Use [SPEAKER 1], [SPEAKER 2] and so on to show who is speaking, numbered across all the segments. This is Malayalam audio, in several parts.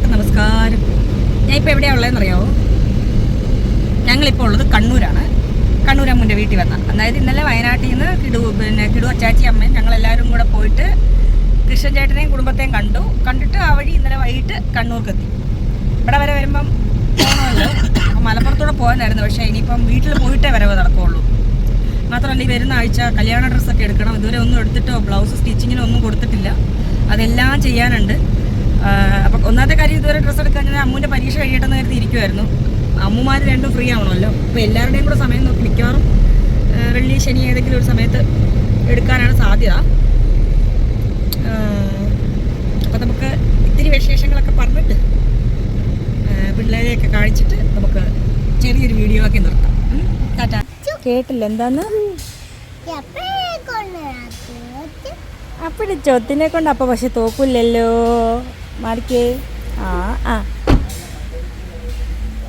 [SPEAKER 1] എല്ലാവർക്കും നമസ്കാരം. ഞാൻ ഇപ്പോൾ എവിടെയാണ് ഉള്ളതെന്നറിയാമോ? ഞങ്ങളിപ്പോൾ ഉള്ളത് കണ്ണൂരാണ്. കണ്ണൂർ അമ്മൂൻ്റെ വീട്ടിൽ വന്ന, അതായത് ഇന്നലെ വയനാട്ടിൽ നിന്ന് കിടു അച്ചാച്ചി അമ്മയും ഞങ്ങളെല്ലാവരും കൂടെ പോയിട്ട് കൃഷ്ണൻ ചേട്ടനെയും കുടുംബത്തെയും കണ്ടിട്ട് ആ വഴി ഇന്നലെ വൈകിട്ട് കണ്ണൂർക്കെത്തി. ഇവിടെ വരെ വരുമ്പം പോകണമല്ലോ, മലപ്പുറത്തൂടെ പോകാനായിരുന്നു. പക്ഷേ ഇനിയിപ്പം വീട്ടിൽ പോയിട്ടേ വരവ് നടക്കുകയുള്ളൂ. മാത്രമല്ല ഈ വരുന്ന ആഴ്ച കല്യാണ ഡ്രസ്സൊക്കെ എടുക്കണം. ഇതുവരെ ഒന്നും എടുത്തിട്ടോ ബ്ലൗസ് സ്റ്റിച്ചിങ്ങിനോ ഒന്നും കൊടുത്തിട്ടില്ല. അതെല്ലാം ചെയ്യാനുണ്ട്. അപ്പം ഒന്നാമത്തെ കാര്യം, ഇതുവരെ ഡ്രസ്സ് എടുക്കാൻ ഞാൻ അമ്മൂൻ്റെ പരീക്ഷ കഴിയട്ടെന്ന് കരുതി ഇരിക്കുമായിരുന്നു. അമ്മൂമാർ രണ്ടും ഫ്രീ ആവണമല്ലോ. അപ്പോൾ എല്ലാവരുടെയും കൂടെ സമയം നോക്കി മിക്കവാറും വെള്ളി ശനി ഏതെങ്കിലും ഒരു സമയത്ത് എടുക്കാനാണ് സാധ്യത. അപ്പം നമുക്ക് ഇത്തിരി വിശേഷങ്ങളൊക്കെ പറഞ്ഞിട്ട് പിള്ളേരെയൊക്കെ കാണിച്ചിട്ട് നമുക്ക് ചെറിയൊരു വീഡിയോ ആക്കി നിർത്താം. ടാറ്റാ. കേട്ടില്ല എന്താന്ന്? അപ്പോഴും ചൊത്തിനെ കൊണ്ട് അപ്പം പക്ഷെ തോക്കില്ലല്ലോ. മാറിക്കേ.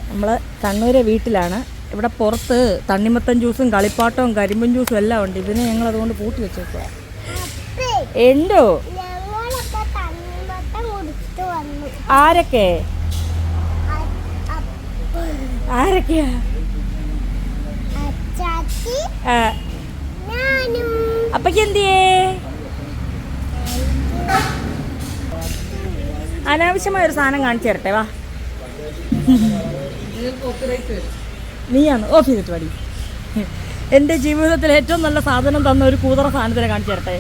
[SPEAKER 1] നമ്മൾ കണ്ണൂരെ വീട്ടിലാണ്. ഇവിടെ പുറത്ത് തണ്ണിമത്തൻ ജ്യൂസും കളിപ്പാട്ടവും കരിമ്പൻ ജ്യൂസും എല്ലാം ഉണ്ട്. ഇതിനെ ഞങ്ങൾ അതുകൊണ്ട് പൂട്ടി വെച്ചേക്കുക. എന്തോ ആരൊക്കെയാ? അപ്പക്ക് എന്തിയേ? അനാവശ്യമായ ഒരു സാധനം കാണിച്ചു തരട്ടെ, വാ. നീയാണ് ഓഫ് ചെയ്തിട്ട് പടി. എൻ്റെ ജീവിതത്തിൽ ഏറ്റവും നല്ല സാധനം തന്ന ഒരു കൂതറ സാധനത്തിനെ കാണിച്ചു തരട്ടെ.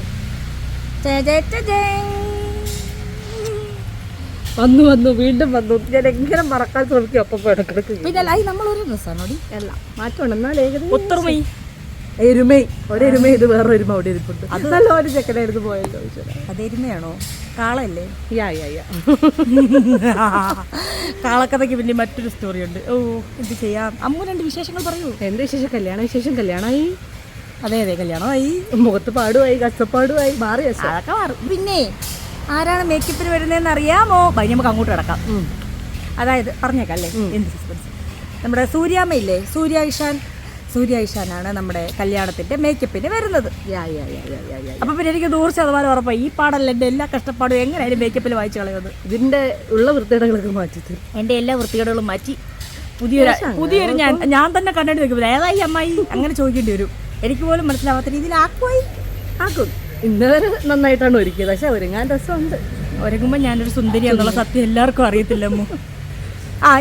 [SPEAKER 1] വന്നു വീണ്ടും വന്നു. ഞാൻ എങ്ങനെ മറക്കാൻ ശ്രമിക്കും. അപ്പം ഇടക്കിടക്ക് പിന്നെ അല്ല, നമ്മളൊരു ഡ്രസ്സാണോടി എല്ലാം മാറ്റമുണ്ട്. എന്നാൽ ഏകദേശം ഒത്തറുമൈ എരുമൈ ഒരെരുമ, ഇത് വേറെ ഒരുമ അവിടെ ഇരിപ്പുണ്ട്. അത് നല്ല ഒരു ചെക്കനായിരുന്നു പോയല്ലോ. അത് എരുമയാണോ? കാളല്ലേ? കാളക്കഥയ്ക്ക് പിന്നെ മറ്റൊരു സ്റ്റോറി ഉണ്ട്. ഓ, എന്ത് ചെയ്യാം. അമ്മു രണ്ട് വിശേഷങ്ങൾ പറയൂ. എന്ത് വിശേഷം? കല്യാണമായി. അതെ കല്യാണമായി. മുഖത്ത് പാടുമായി, കഷ്ടപ്പാടുമായി, മാറി. അതൊക്കെ മാറും. പിന്നെ ആരാണ് മേക്കപ്പിന് വരുന്നതെന്ന് അറിയാമോ? നമുക്ക് അങ്ങോട്ട് കിടക്കാം. അതായത് പറഞ്ഞേക്കാം അല്ലേ, എന്ത് സസ്പെൻസ്. നമ്മുടെ സൂര്യാമ്മയില്ലേ, സൂര്യ ഇഷാനാണ് നമ്മുടെ കല്യാണത്തിന്റെ മേക്കപ്പിന് വരുന്നത്. അപ്പൊ പിന്നെ എനിക്ക് 100% ഉറപ്പായി ഈ പാടല്ല എൻ്റെ എല്ലാ കഷ്ടപ്പാടും എങ്ങനെയായാലും മേക്കപ്പിൽ വായിച്ചു കളയുന്നത്. ഇതിന്റെ ഉള്ള വൃത്തികേടുകളൊക്കെ മാറ്റി, എൻ്റെ എല്ലാ വൃത്തികേടുകളും മാറ്റി പുതിയൊരു ഞാൻ തന്നെ കണ്ടിട്ട് നിൽക്കുമ്പോൾ ഏതായി അമ്മായി അങ്ങനെ ചോദിക്കേണ്ടി വരും. എനിക്ക് പോലും മനസ്സിലാവാത്ത രീതിയിൽ ആക്കും. ഇന്നവരെ നന്നായിട്ടാണ് ഒരുക്കിയത്. പക്ഷെ ഒരുങ്ങാൻ രസമുണ്ട്. ഒരുങ്ങുമ്പോൾ ഞാനൊരു സുന്ദരിയാന്നുള്ള സത്യം എല്ലാവർക്കും അറിയത്തില്ലമ്മോ.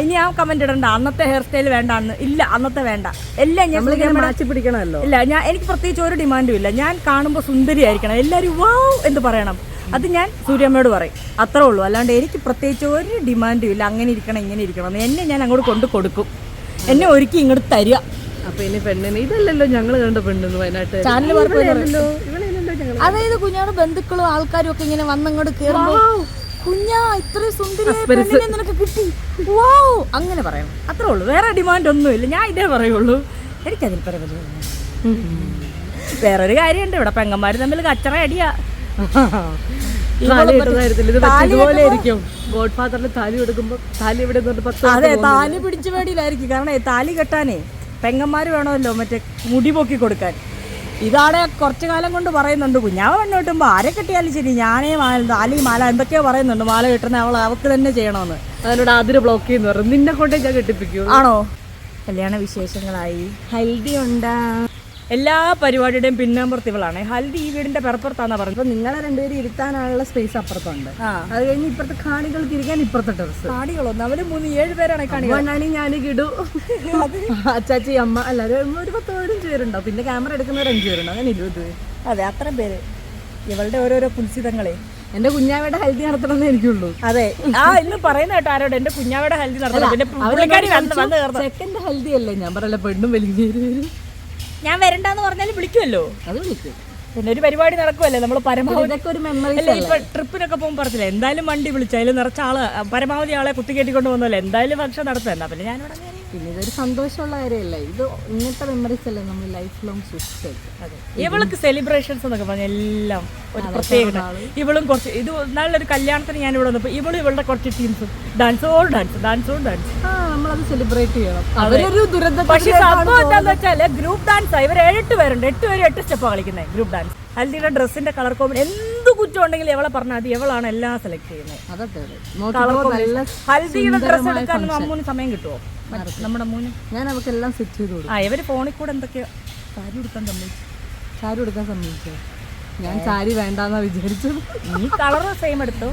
[SPEAKER 1] ഇനി ആ കമന്റ് ഇടണ്ട, അന്നത്തെ ഹെയർ സ്റ്റൈൽ വേണ്ടാന്ന്. ഇല്ല, അന്നത്തെ വേണ്ട. എല്ലാം ഞാൻ മാറ്റി പിടിക്കണമല്ലോ. ഇല്ല, എനിക്ക് പ്രത്യേകിച്ച് ഒരു ഡിമാൻഡും ഇല്ല. ഞാൻ കാണുമ്പോൾ സുന്ദരിയായിരിക്കണം, എല്ലാവരും വാവ് എന്ന് പറയണം. അത് ഞാൻ സൂര്യമ്മയോട് പറയും, അത്രേ ഉള്ളൂ. അല്ലാണ്ട് എനിക്ക് പ്രത്യേകിച്ച് ഒരു ഡിമാൻഡും ഇല്ല. അങ്ങനെ ഇരിക്കണം ഇങ്ങനെ ഇരിക്കണം. എന്നെ ഞാൻ അങ്ങോട്ട് കൊടുക്കും. എന്നെ ഒരുക്കി ഇങ്ങോട്ട് തരിക. അപ്പൊ ഇനി പെണ്ണിന് ഇതല്ലല്ലോ ഞങ്ങൾ കണ്ട പെണ്ണെന്ന് വയനാട്ട് ചാനൽ പറഞ്ഞല്ലോ. അതായത് കുഞ്ഞാട് ബന്ധുക്കളും ആൾക്കാരും ഒക്കെ ഇങ്ങനെ വന്നങ്ങോട്ട് കയറുമ്പോ കുഞ്ഞാ ഇത്രയും സുന്ദരി നിനക്ക് കിട്ടി, വാവ് അങ്ങനെ പറയണം. അത്രേ ഉള്ളൂ. വേറെ ഡിമാൻഡ് ഒന്നുമില്ല. ഞാൻ ഇതേ പറയുള്ളൂ. എനിക്കതിൽ പറയുന്നത് വേറൊരു കാര്യമുണ്ട്. ഇവിടെ പെങ്ങന്മാര് തമ്മിൽ കച്ചറ അടിയാ. താലി എടുക്കുമ്പോ താലി ഇവിടെ അതെ താലി പിടിച്ചു പേടിയിലായിരിക്കും. കാരണം താലി കെട്ടാനേ പെങ്ങന്മാര് വേണമല്ലോ മറ്റേ മുടി പൊക്കി കൊടുക്കാൻ. ഇതാടെ കുറച്ചു കാലം കൊണ്ട് പറയുന്നുണ്ട്, കുഞ്ഞാവ് പെണ്ണ് കിട്ടുമ്പോൾ ആരെ കെട്ടിയാലും ശരി ഞാനേ താലി മാല എന്തൊക്കെയോ പറയുന്നുണ്ട്. മാല കിട്ടുന്ന അവൾക്ക് തന്നെ ചെയ്യണമെന്ന്. അതിനോട് അതിന് ബ്ലോക്ക് ചെയ്യുന്നു പറഞ്ഞു. നിന്നെ കൊണ്ടേ ഞാൻ കെട്ടിപ്പിക്കൂ. ആണോ? കല്യാണ വിശേഷങ്ങളായി. ഹൽദി ഉണ്ടാ. എല്ലാ പരിപാടിയുടെയും പിന്നാമ്പുറത്ത് ഇവളാണ്. ഹൽദി ഈ വീടിന്റെ പെറപ്പുറത്താന്നാ പറഞ്ഞത്. അപ്പൊ നിങ്ങളെ രണ്ടുപേരും ഇരുത്താനുള്ള സ്പേസ് അപ്പുറത്തുണ്ട്. അത് കഴിഞ്ഞ് ഇപ്പുറത്തെ കാണികൾക്ക് ഇരിക്കാൻ ഇപ്പുറത്തെ ടെറസ്. കാണികളൊന്നും അവര് 7 പേരാണ് കാണികൾ. ഞാൻ കിടു അച്ചാച്ചി അമ്മ എല്ലാവരും ഒരു 10-15 പേരുണ്ടാവും. പിന്നെ ക്യാമറ എടുക്കുന്നവർ 5 പേരുണ്ട്. അങ്ങനെ 20. അതെ, അത്രയും പേര്. ഇവളുടെ ഓരോരോ കുൽസിതങ്ങളെ. എന്റെ കുഞ്ഞാവയുടെ ഹൽദി നടത്തണമെന്നേ എനിക്കുള്ളൂ. അതെ, ഇന്ന് പറയുന്ന കേട്ടോ ആരോട് എന്റെ കുഞ്ഞാവയുടെ ഹൽദി നടത്തണം. സെക്കൻഡ് ഹൽദി അല്ലേ ഞാൻ പറയല. പെണ്ണും വലിയ ഞാൻ വരണ്ടെന്ന് പറഞ്ഞാലും വിളിക്കുമല്ലോ. അത് വിളിക്കും. പിന്നെ ഒരു പരിപാടി നടക്കുമല്ലേ, നമ്മൾ പരമാവധി ഒരു മെമ്മറി. ഇപ്പൊ ട്രിപ്പിനൊക്കെ പോകുമ്പോൾ പറഞ്ഞില്ല, എന്തായാലും വണ്ടി വിളിച്ചു അതിൽ നിറച്ച ആള് പരമാവധി ആളെ കുത്തിക്കേറ്റിക്കൊണ്ട് വന്നല്ലോ. എന്തായാലും ഫംഗ്ഷൻ നടത്തുന്ന. പിന്നെ ഞാനിവിടെ പിന്നെ ഇതൊരു സന്തോഷമുള്ള കാര്യമല്ല. ഇത് ഇങ്ങനത്തെ മെമ്മറീസ് അല്ലേ നമ്മൾ ലൈഫ് ലോങ് സൂക്ഷിച്ചു. അതെ, ഇവൾക്ക് സെലിബ്രേഷൻസ് എന്നൊക്കെ പറഞ്ഞാൽ എല്ലാം ഒരു പ്രത്യേകത. ഇവളും കുറച്ച് ഇത് നല്ലൊരു കല്യാണത്തിന് ഞാൻ ഇവിടെ വന്നപ്പോൾ ഇവളുടെ കുറച്ച് ടീംസും ഡാൻസ് നമ്മളത് സെലിബ്രേറ്റ് ചെയ്യണം. അവരൊരു ദുരന്തം. പക്ഷേ സംഭവം എന്താണെന്ന് വെച്ചാൽ ഗ്രൂപ്പ് ഡാൻസ് ഇവർ 7-8 പേരുണ്ട്. 8 പേരും 8 സ്റ്റെപ്പാണ് കളിക്കുന്നത് ഗ്രൂപ്പ് ഡാൻസ്. ഹൽദിയുടെ ഡ്രസ്സിന്റെ കളർ കോമ്പിനേഷൻ എന്ത് കുറ്റം ഉണ്ടെങ്കിലും എവളെ പറഞ്ഞാൽ മതി, എവളാണ് എല്ലാം സെലക്ട് ചെയ്യുന്നത്. ഹൽദിയുടെ ഡ്രസ്സ് എടുക്കാനൊന്നും അമ്മൂന് സമയം കിട്ടുമോ നമ്മുടെ അമ്മൂന്?
[SPEAKER 2] ഞാൻ അവർക്കെല്ലാം സെറ്റ് ചെയ്തു കൊടുക്കും.
[SPEAKER 1] ഇവര് ഫോണിൽ കൂടെ എന്തൊക്കെയോ സാരി എടുക്കാൻ സമ്മതിച്ചോ?
[SPEAKER 2] ഞാൻ സാരി വേണ്ടാന്നാ വിചാരിച്ചത്.
[SPEAKER 1] നീ കളർ സെയിം എടുത്തോ?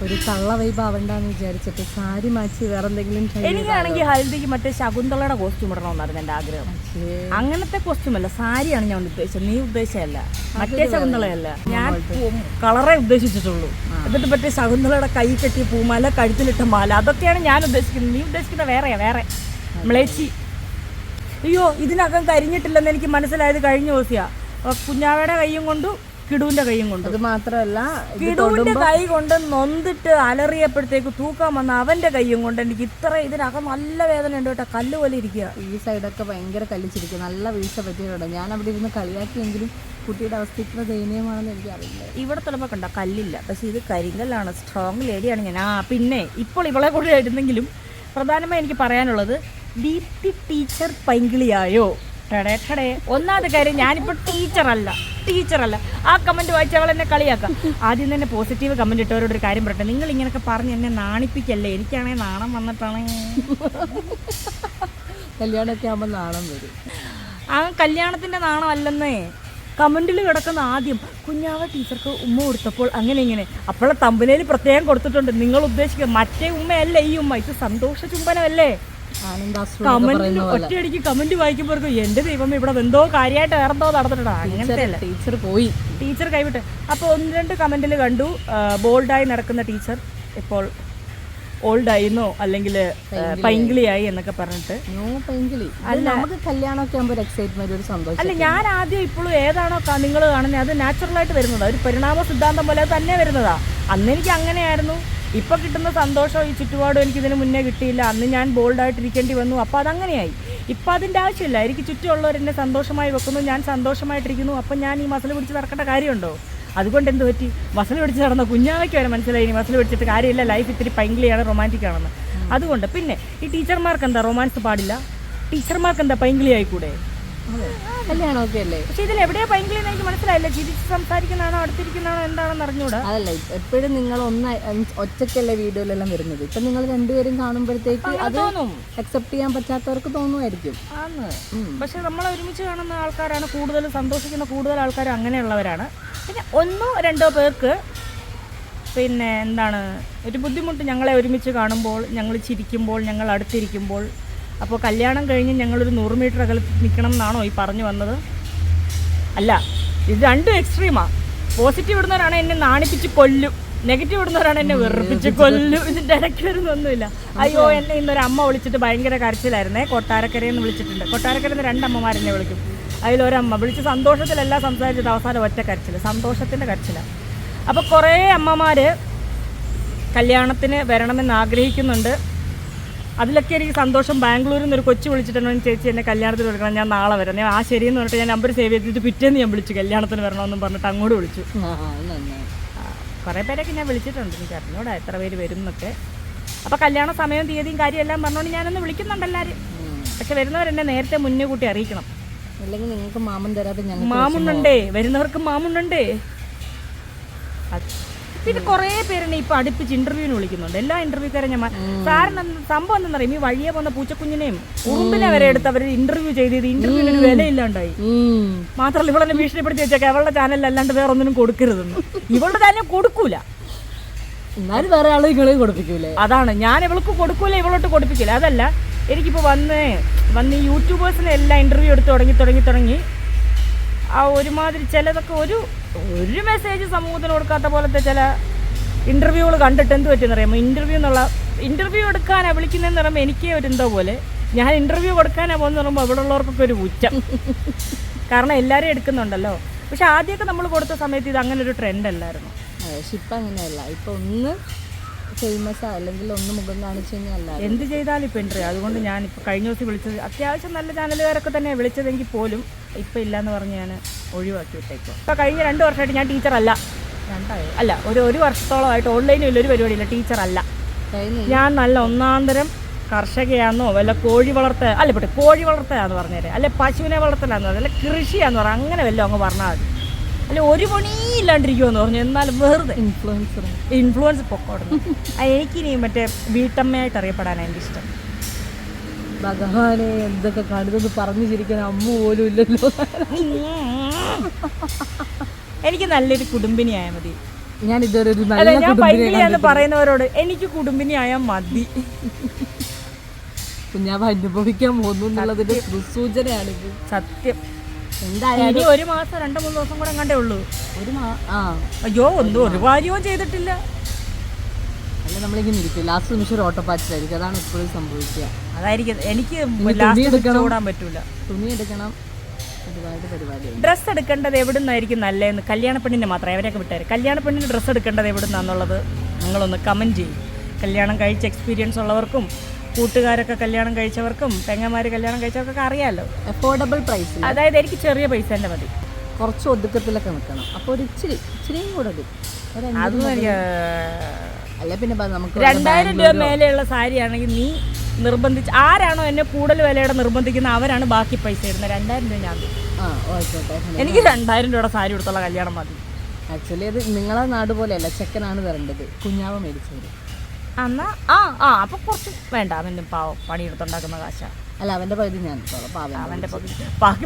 [SPEAKER 2] ഒരു കള്ള വൈബ് ആവണ്ടെന്ന് വിചാരിച്ചിട്ട് സാരി മാറ്റി വേറെ എന്തെങ്കിലും.
[SPEAKER 1] എനിക്കാണെങ്കിൽ ഹൽദിക്ക് മറ്റേ ശകുന്തളയുടെ കോസ്റ്റ്യൂം ഇടണമെന്നായിരുന്നു എൻ്റെ ആഗ്രഹം. അങ്ങനത്തെ കോസ്റ്റ്യൂം അല്ല, സാരിയാണ് ഞാൻ ഉദ്ദേശിച്ചത്. നീ ഉദ്ദേശിച്ചല്ല, മറ്റേ ശകുന്തളയല്ല. ഞാൻ കളറേ ഉദ്ദേശിച്ചിട്ടുള്ളൂ. എന്നിട്ട് മറ്റേ ശകുന്തളയുടെ കൈ കെട്ടിയ പൂമാല, കഴുത്തിലിട്ട മാല, അതൊക്കെയാണ് ഞാൻ ഉദ്ദേശിക്കുന്നത്. നീ ഉദ്ദേശിക്കുന്നത് വേറെ മ്ലേച്ചി. അയ്യോ, ഇതിനകം കരിഞ്ഞിട്ടില്ലെന്ന് എനിക്ക് മനസ്സിലായത് കഴിഞ്ഞ ദിവസമാണ്. കുഞ്ഞാവയുടെ കൈയും കൊണ്ടു, കിടുവിന്റെ കൈയും കൊണ്ട്.
[SPEAKER 2] അത് മാത്രമല്ല,
[SPEAKER 1] കിടുവിന്റെ കൈ കൊണ്ട് നൊന്തിട്ട് അലറിയപ്പോഴത്തേക്ക് തൂക്കാൻ വന്ന അവന്റെ കൈയും കൊണ്ട് എനിക്ക് ഇതിനകം നല്ല വേദന ഉണ്ട് കേട്ടോ. കല്ല് പോലെ ഇരിക്കുക.
[SPEAKER 2] ഈ സൈഡൊക്കെ ഭയങ്കര കല്ലിച്ചിരിക്കുക. നല്ല വീഴ്ച പറ്റിയിട്ടുണ്ട്. ഞാൻ അവിടെ ഇരുന്ന് കളിയാക്കിയെങ്കിലും കുട്ടിയുടെ അവസ്ഥ ഇത്ര ദയനീയമാണെന്ന് എനിക്ക് അറിയില്ല.
[SPEAKER 1] ഇവിടെ തുറമ്പോൾ കണ്ട കല്ലില്ല, പക്ഷെ ഇത് കരിങ്കല്ലാണ്. സ്ട്രോങ് ലേഡിയാണ് ഞാൻ. പിന്നെ ഇപ്പോൾ ഇവളെ കൂടെ ആയിരുന്നെങ്കിലും പ്രധാനമായി എനിക്ക് പറയാനുള്ളത്, ദീപ്തി ടീച്ചർ പൈങ്കിളിയായോ? ഒന്നാമത്തെ കാര്യം, ഞാനിപ്പോൾ ടീച്ചറല്ല. ആ കമൻറ്റ് വായിച്ച് അവൾ എന്നെ കളിയാക്കാം. ആദ്യം തന്നെ പോസിറ്റീവ് കമൻറ്റ് ഇട്ടവരോടൊരു കാര്യം പറയട്ടെ, നിങ്ങൾ ഇങ്ങനെയൊക്കെ പറഞ്ഞ് എന്നെ നാണിപ്പിക്കല്ലേ. എനിക്കാണെങ്കിൽ നാണം വന്നിട്ടാണ്.
[SPEAKER 2] കല്യാണമൊക്കെ ആകുമ്പോൾ നാണം വരും.
[SPEAKER 1] ആ കല്യാണത്തിൻ്റെ നാണം അല്ലെന്നേ. കമൻറ്റിൽ കിടക്കുന്ന ആദ്യം കുഞ്ഞാവ ടീച്ചർക്ക് ഉമ്മ കൊടുത്തപ്പോൾ അങ്ങനെ ഇങ്ങനെ. അപ്പോഴെ തമ്പനയിൽ പ്രത്യേകം കൊടുത്തിട്ടുണ്ട്, നിങ്ങൾ ഉദ്ദേശിക്കുക മറ്റേ ഉമ്മയല്ല ഈ ഉമ്മ, ഇത് സന്തോഷ ചുംബനമല്ലേ. ഒറ്റയടിക്ക് കമന്റ് വായിക്കുമ്പോഴേക്കും എന്റെ ദൈവം ഇവിടെ എന്തോ കാര്യമായിട്ട് വേറെന്തോ നടന്നിട്ടാ. അങ്ങനത്തെ അല്ല, ടീച്ചർ കൈവിട്ട്. അപ്പോൾ 1-2 കമന്റിൽ കണ്ടു, ബോൾഡായി നടക്കുന്ന ടീച്ചർ ഇപ്പോൾ ഓൾഡായിന്നോ അല്ലെങ്കിൽ പൈങ്കിളിയായി എന്നൊക്കെ പറഞ്ഞിട്ട്. അല്ല, ഞാൻ ആദ്യം ഇപ്പോഴും ഏതാണോ നിങ്ങൾ കാണുന്നത് അത് നാച്ചുറലായിട്ട് വരുന്നതാ, ഒരു പരിണാമ സിദ്ധാന്തം പോലെ തന്നെ വരുന്നതാ. അന്ന് എനിക്ക് അങ്ങനെയായിരുന്നു. ഇപ്പൊ കിട്ടുന്ന സന്തോഷം ഈ ചുറ്റുപാടും എനിക്കിതിന് മുന്നേ കിട്ടിയില്ല. അന്ന് ഞാൻ ബോൾഡായിട്ടിരിക്കേണ്ടി വന്നു. അപ്പോൾ അതങ്ങനെയായി. ഇപ്പം അതിൻ്റെ ആവശ്യമില്ല. എനിക്ക് ചുറ്റുമുള്ളവരെന്നെ സന്തോഷമായി വെക്കുന്നു, ഞാൻ സന്തോഷമായിട്ടിരിക്കുന്നു. അപ്പം ഞാൻ ഈ മസിൽ പിടിച്ച് നടക്കേണ്ട കാര്യമുണ്ടോ? അതുകൊണ്ട് എന്ത് പറ്റി? മസിൽ പിടിച്ച് നടന്ന കുഞ്ഞാവയ്ക്ക് വരെ മനസ്സിലായി ഇനി മസിൽ പിടിച്ചിട്ട് കാര്യമില്ല, ലൈഫ് ഇത്തിരി പൈങ്കിളിയാണ്, റൊമാൻറ്റിക് ആണെന്ന്. അതുകൊണ്ട് പിന്നെ ഈ ടീച്ചർമാർക്ക് എന്താ റൊമാൻസ് പാടില്ല? ടീച്ചർമാർക്ക് എന്താ പൈങ്കിളി ആയിക്കൂടെ?
[SPEAKER 2] കല്യാണമൊക്കെ അല്ലേ?
[SPEAKER 1] പക്ഷെ ഇതിൽ എവിടെയാ പൈങ്കിളി എന്ന് എനിക്ക് മനസ്സിലായില്ല. ചിരിച്ച് സംസാരിക്കുന്നതാണോ അടുത്തിരിക്കുന്നതാണോ എന്താണെന്ന് അറിഞ്ഞൂടാ.
[SPEAKER 2] അതല്ല, എപ്പോഴും നിങ്ങൾ ഒറ്റയ്ക്കല്ലേ വീഡിയോയിലെല്ലാം വരുന്നത്. ഇപ്പൊ നിങ്ങൾ രണ്ടുപേരും കാണുമ്പോഴത്തേക്ക് അത് അക്സെപ്റ്റ് ചെയ്യാൻ പറ്റാത്തവർക്ക് തോന്നുമായിരിക്കും.
[SPEAKER 1] ആണ്, പക്ഷെ നമ്മളെ ഒരുമിച്ച് കാണുന്ന ആൾക്കാരാണ് കൂടുതൽ സന്തോഷിക്കുന്ന. കൂടുതൽ ആൾക്കാർ അങ്ങനെയുള്ളവരാണ്. പിന്നെ 1-2 പേർക്ക് പിന്നെ എന്താണ് ഒരു ബുദ്ധിമുട്ട്, ഞങ്ങളെ ഒരുമിച്ച് കാണുമ്പോൾ, ഞങ്ങൾ ചിരിക്കുമ്പോൾ, ഞങ്ങൾ അടുത്തിരിക്കുമ്പോൾ. അപ്പോൾ കല്യാണം കഴിഞ്ഞ് ഞങ്ങളൊരു 100 മീറ്റർ അകലത്ത് നിൽക്കണം എന്നാണോ ഈ പറഞ്ഞു വന്നത്? അല്ല, ഇത് രണ്ടും എക്സ്ട്രീമാണ്. പോസിറ്റീവ് ഇടുന്നവരാണ് എന്നെ നാണിപ്പിച്ച് കൊല്ലും, നെഗറ്റീവ് ഇടുന്നവരാണ് എന്നെ വെറുപ്പിച്ച് കൊല്ലും. ഇതിൻ്റെ ഇടയ്ക്ക് വരുന്നൊന്നുമില്ല. അയ്യോ, എന്നെ ഇന്നൊരു അമ്മ വിളിച്ചിട്ട് ഭയങ്കര കരച്ചിലായിരുന്നേ. കൊട്ടാരക്കരയെന്ന് വിളിച്ചിട്ടുണ്ട്. കൊട്ടാരക്കരയിൽ 2 അമ്മമാരെന്നെ വിളിക്കും. അതിലൊരമ്മ വിളിച്ച് സന്തോഷത്തിലെല്ലാം സംസാരിച്ചിട്ട് അവസാനം ഒറ്റ കരച്ചില്ല, സന്തോഷത്തിൻ്റെ കരച്ചിലാണ്. അപ്പോൾ കുറേ അമ്മമാർ കല്യാണത്തിന് വരണമെന്ന് ആഗ്രഹിക്കുന്നുണ്ട്. അതിലൊക്കെ എനിക്ക് സന്തോഷം. ബാംഗ്ലൂരിൽ നിന്ന് ഒരു കൊച്ചു വിളിച്ചിട്ടുണ്ടെങ്കിൽ ചേച്ചി എന്നെ കല്യാണത്തിന് വിളിക്കണം, ഞാൻ നാളെ വരാം. ഞാൻ ശരിയെന്ന് പറഞ്ഞിട്ട് ഞാൻ നമ്പർ സേവ് ചെയ്തിട്ട് പിറ്റേന്ന് ഞാൻ വിളിച്ചു, കല്യാണത്തിന് വരണമെന്നും പറഞ്ഞിട്ട് അങ്ങോട്ട് വിളിച്ചു. കുറേ പേരൊക്കെ ഞാൻ വിളിച്ചിട്ടുണ്ട്. എനിക്ക് അറിഞ്ഞൂടാ എത്ര പേര് വരും എന്നൊക്കെ. അപ്പോൾ കല്യാണ സമയവും തീയതിയും കാര്യം എല്ലാം പറഞ്ഞുകൊണ്ട് ഞാനൊന്ന് വിളിക്കുന്നുണ്ട് എല്ലാവരും. പക്ഷെ വരുന്നവരെന്നെ നേരത്തെ മുന്നേ കൂട്ടി അറിയിക്കണം.
[SPEAKER 2] അല്ലെങ്കിൽ നിങ്ങൾക്ക് മാമൻ തരാതെ
[SPEAKER 1] മാമുണ്ടേ, വരുന്നവർക്ക് മാമുണ്ടേ. പിന്നെ കുറേ പേരെന്നെ ഇപ്പൊ അടുപ്പിച്ച് ഇന്റർവ്യൂവിന് വിളിക്കുന്നുണ്ട്. എല്ലാ ഇന്റർവ്യൂക്കാരും ഞാൻ സാറിന് സംഭവം എന്താണെന്നറിയാം, ഈ വഴിയെ പോകുന്ന പൂച്ചക്കുഞ്ഞിനെയും ഉറുമ്പിനെ വരെ എടുത്ത് അവർ ഇന്റർവ്യൂ ചെയ്ത് ഇന്റർവ്യൂവിന് ഒരു വിലയില്ലാണ്ടായി. മാത്രമല്ല ഇവളെന്നെ ഭീഷണിപ്പെടുത്തി വെച്ചേക്കാം, അവളുടെ ചാനലിൽ അല്ലാണ്ട് വേറെ ഒന്നിനും കൊടുക്കരുതെന്ന്. ഇവളുടെ ചാനൽ കൊടുക്കൂല,
[SPEAKER 2] എന്നാലും വേറെ ആളെ ഇങ്ങളെ കൊടുപ്പിക്കൂലേ?
[SPEAKER 1] അതാണ്, ഞാൻ ഇവൾക്ക് കൊടുക്കൂല, ഇവളോട്ട് കൊടുപ്പിക്കില്ല. അതല്ല, എനിക്കിപ്പോൾ വന്ന് ഈ യൂട്യൂബേഴ്സിനെ എല്ലാം ഇന്റർവ്യൂ എടുത്ത് തുടങ്ങി ആ ഒരുമാതിരി ചിലതൊക്കെ ഒരു മെസ്സേജ് സമൂഹത്തിന് കൊടുക്കാത്ത പോലത്തെ ചില ഇൻ്റർവ്യൂകൾ കണ്ടിട്ട് എന്ത് പറ്റുമെന്നറിയാമോ? ഇൻ്റർവ്യൂ എടുക്കാനാണ് വിളിക്കുന്നതെന്ന് പറയുമ്പോൾ എനിക്കേ ഒരു എന്തോ പോലെ. ഞാൻ ഇൻ്റർവ്യൂ കൊടുക്കാനാണ് പോകുന്നത് പറയുമ്പോൾ അവിടെ ഉള്ളവർക്കൊക്കെ ഒരു പുച്ഛം. കാരണം എല്ലാവരും എടുക്കുന്നുണ്ടല്ലോ. പക്ഷെ ആദ്യമൊക്കെ നമ്മൾ കൊടുത്ത സമയത്ത് ഇത് അങ്ങനെ ഒരു ട്രെൻഡ് അല്ലായിരുന്നു.
[SPEAKER 2] പക്ഷെ ഇപ്പം അങ്ങനെയല്ല. ഇപ്പം ഒന്ന് ഫേമസ് അല്ലെങ്കിൽ ഒന്ന് മുഖം കാണിച്ചു കഴിഞ്ഞാൽ
[SPEAKER 1] എന്ത് ചെയ്താലും ഇപ്പം ഇൻ്റർവ്യൂ. അതുകൊണ്ട് ഞാനിപ്പോൾ കഴിഞ്ഞ ദിവസം വിളിച്ചത് അത്യാവശ്യം നല്ല ചാനലുകാരൊക്കെ തന്നെ വിളിച്ചതെങ്കിൽ പോലും ഇപ്പം ഇല്ലയെന്ന് പറഞ്ഞ് ഞാൻ ഒഴിവാക്കി വിട്ടേക്കും. ഇപ്പോൾ കഴിഞ്ഞ 2 വർഷമായിട്ട് ഞാൻ ടീച്ചറല്ല. അല്ല, ഒരു വർഷത്തോളമായിട്ട് ഓൺലൈനിൽ ഒരു പരിപാടിയില്ല, ടീച്ചറല്ല. ഞാൻ നല്ല ഒന്നാന്തരം കർഷകയാണെന്നോ വല്ല കോഴി വളർത്തുകയാന്ന് പറഞ്ഞേരെ, അല്ലെ പശുവിനെ വളർത്തലാന്ന് പറഞ്ഞാൽ, അല്ലെ കൃഷിയാന്ന് പറഞ്ഞാൽ, അങ്ങനെ വല്ലതും അങ്ങ് പറഞ്ഞാൽ മതി. അല്ല ഒരു പണിയില്ലാണ്ടിരിക്കുമെന്ന് പറഞ്ഞു. എന്നാലും വെറുതെ ഇൻഫ്ലുവൻസ് പൊക്കോടുന്നു. എനിക്കിനി മറ്റേ വീട്ടമ്മയായിട്ട് അറിയപ്പെടാനാണ് എൻ്റെ ഇഷ്ടം.
[SPEAKER 2] ഭഗവാനെ എന്തൊക്കെ കടുതെന്ന് പറഞ്ഞു ചിരിക്കാൻ അമ്മ പോലും ഇല്ലല്ലോ.
[SPEAKER 1] എനിക്ക് നല്ലൊരു കുടുംബിനിയായാൽ മതി.
[SPEAKER 2] ഞാൻ ഇതൊരു
[SPEAKER 1] ഞാൻ പൈങ്കിളിയാന്ന് പറയുന്നവരോട് എനിക്ക് കുടുംബിനിയായാൽ മതി.
[SPEAKER 2] കുഞ്ഞാവ അനുഭവിക്കാൻ പോകുന്നു എന്നുള്ളതിന്റെ സൂചനയാണിത്.
[SPEAKER 1] സത്യം.
[SPEAKER 2] എന്തായാലും
[SPEAKER 1] ഇനി 1 മാസം 2-3 ദിവസം കൂടെ കണ്ടേ ഉള്ളൂ. അയ്യോ ഒന്നും ഒരു കാര്യവും ചെയ്തിട്ടില്ല.
[SPEAKER 2] അല്ല നമ്മളിങ്ങനെ ഇരിക്കും, ലാസ്റ്റ് നിമിഷം ഒരു ഓട്ടപ്പാച്ചിലായിരിക്കും. അതാണ് ഇപ്പോഴും സംഭവിക്കുക.
[SPEAKER 1] അതായിരിക്കും എനിക്ക് ഓടാൻ പറ്റൂല.
[SPEAKER 2] തുണി എടുക്കണം, ഒരുപാട് പരിപാടി.
[SPEAKER 1] ഡ്രസ്സ് എടുക്കേണ്ടത് എവിടെ നിന്നായിരിക്കും നല്ലതെന്ന് കല്യാണ പെണ്ണിനെ മാത്രമേ അവരെയൊക്കെ വിട്ടാര്. കല്യാണ പെണ്ണിന് ഡ്രസ്സ് എടുക്കേണ്ടത് എവിടെ നിന്നാന്നുള്ളത് നിങ്ങളൊന്ന് കമൻറ്റ് ചെയ്യും. കല്യാണം കഴിച്ച എക്സ്പീരിയൻസ് ഉള്ളവർക്കും കൂട്ടുകാരൊക്കെ കല്യാണം കഴിച്ചവർക്കും പെങ്ങന്മാർ കല്യാണം കഴിച്ചവർക്കൊക്കെ അറിയാമല്ലോ.
[SPEAKER 2] അഫോർഡബിൾ പ്രൈസ്,
[SPEAKER 1] അതായത് എനിക്ക് ചെറിയ പൈസ തന്നെ മതി.
[SPEAKER 2] കുറച്ച് ഒതുക്കത്തിലൊക്കെ നിൽക്കണം. അപ്പോൾ ഒരു ഇച്ചിരിയും കൂടെ
[SPEAKER 1] അതൊന്നും എനിക്ക്
[SPEAKER 2] അല്ല. പിന്നെ നമുക്ക്
[SPEAKER 1] 2000 രൂപ മേലെയുള്ള സാരി ആണെങ്കിൽ നീ നിർബന്ധിച്ച് ആരാണോ എന്നെ കൂടുതൽ വിലയുടെ നിർബന്ധിക്കുന്ന അവരാണ് ബാക്കി പൈസ ഇടുന്നത്. 2000 രൂപ ഞാൻ എനിക്ക് 2000 രൂപയുടെ സാരി കൊടുത്തുള്ള കല്യാണം മതി.
[SPEAKER 2] ആക്ച്വലി അത് നിങ്ങളെ നാട് പോലെയല്ല, ചെക്കനാണ് തരേണ്ടത്. കുഞ്ഞാവ മേടിച്ചത്
[SPEAKER 1] എന്നാ അപ്പൊ കുറച്ച് വേണ്ട. അവൻ്റെ പാവം പണിയെടുത്തുണ്ടാക്കുന്ന കാശ.
[SPEAKER 2] അല്ല അവന്റെ പകുതി ഞാൻ
[SPEAKER 1] അവന്റെ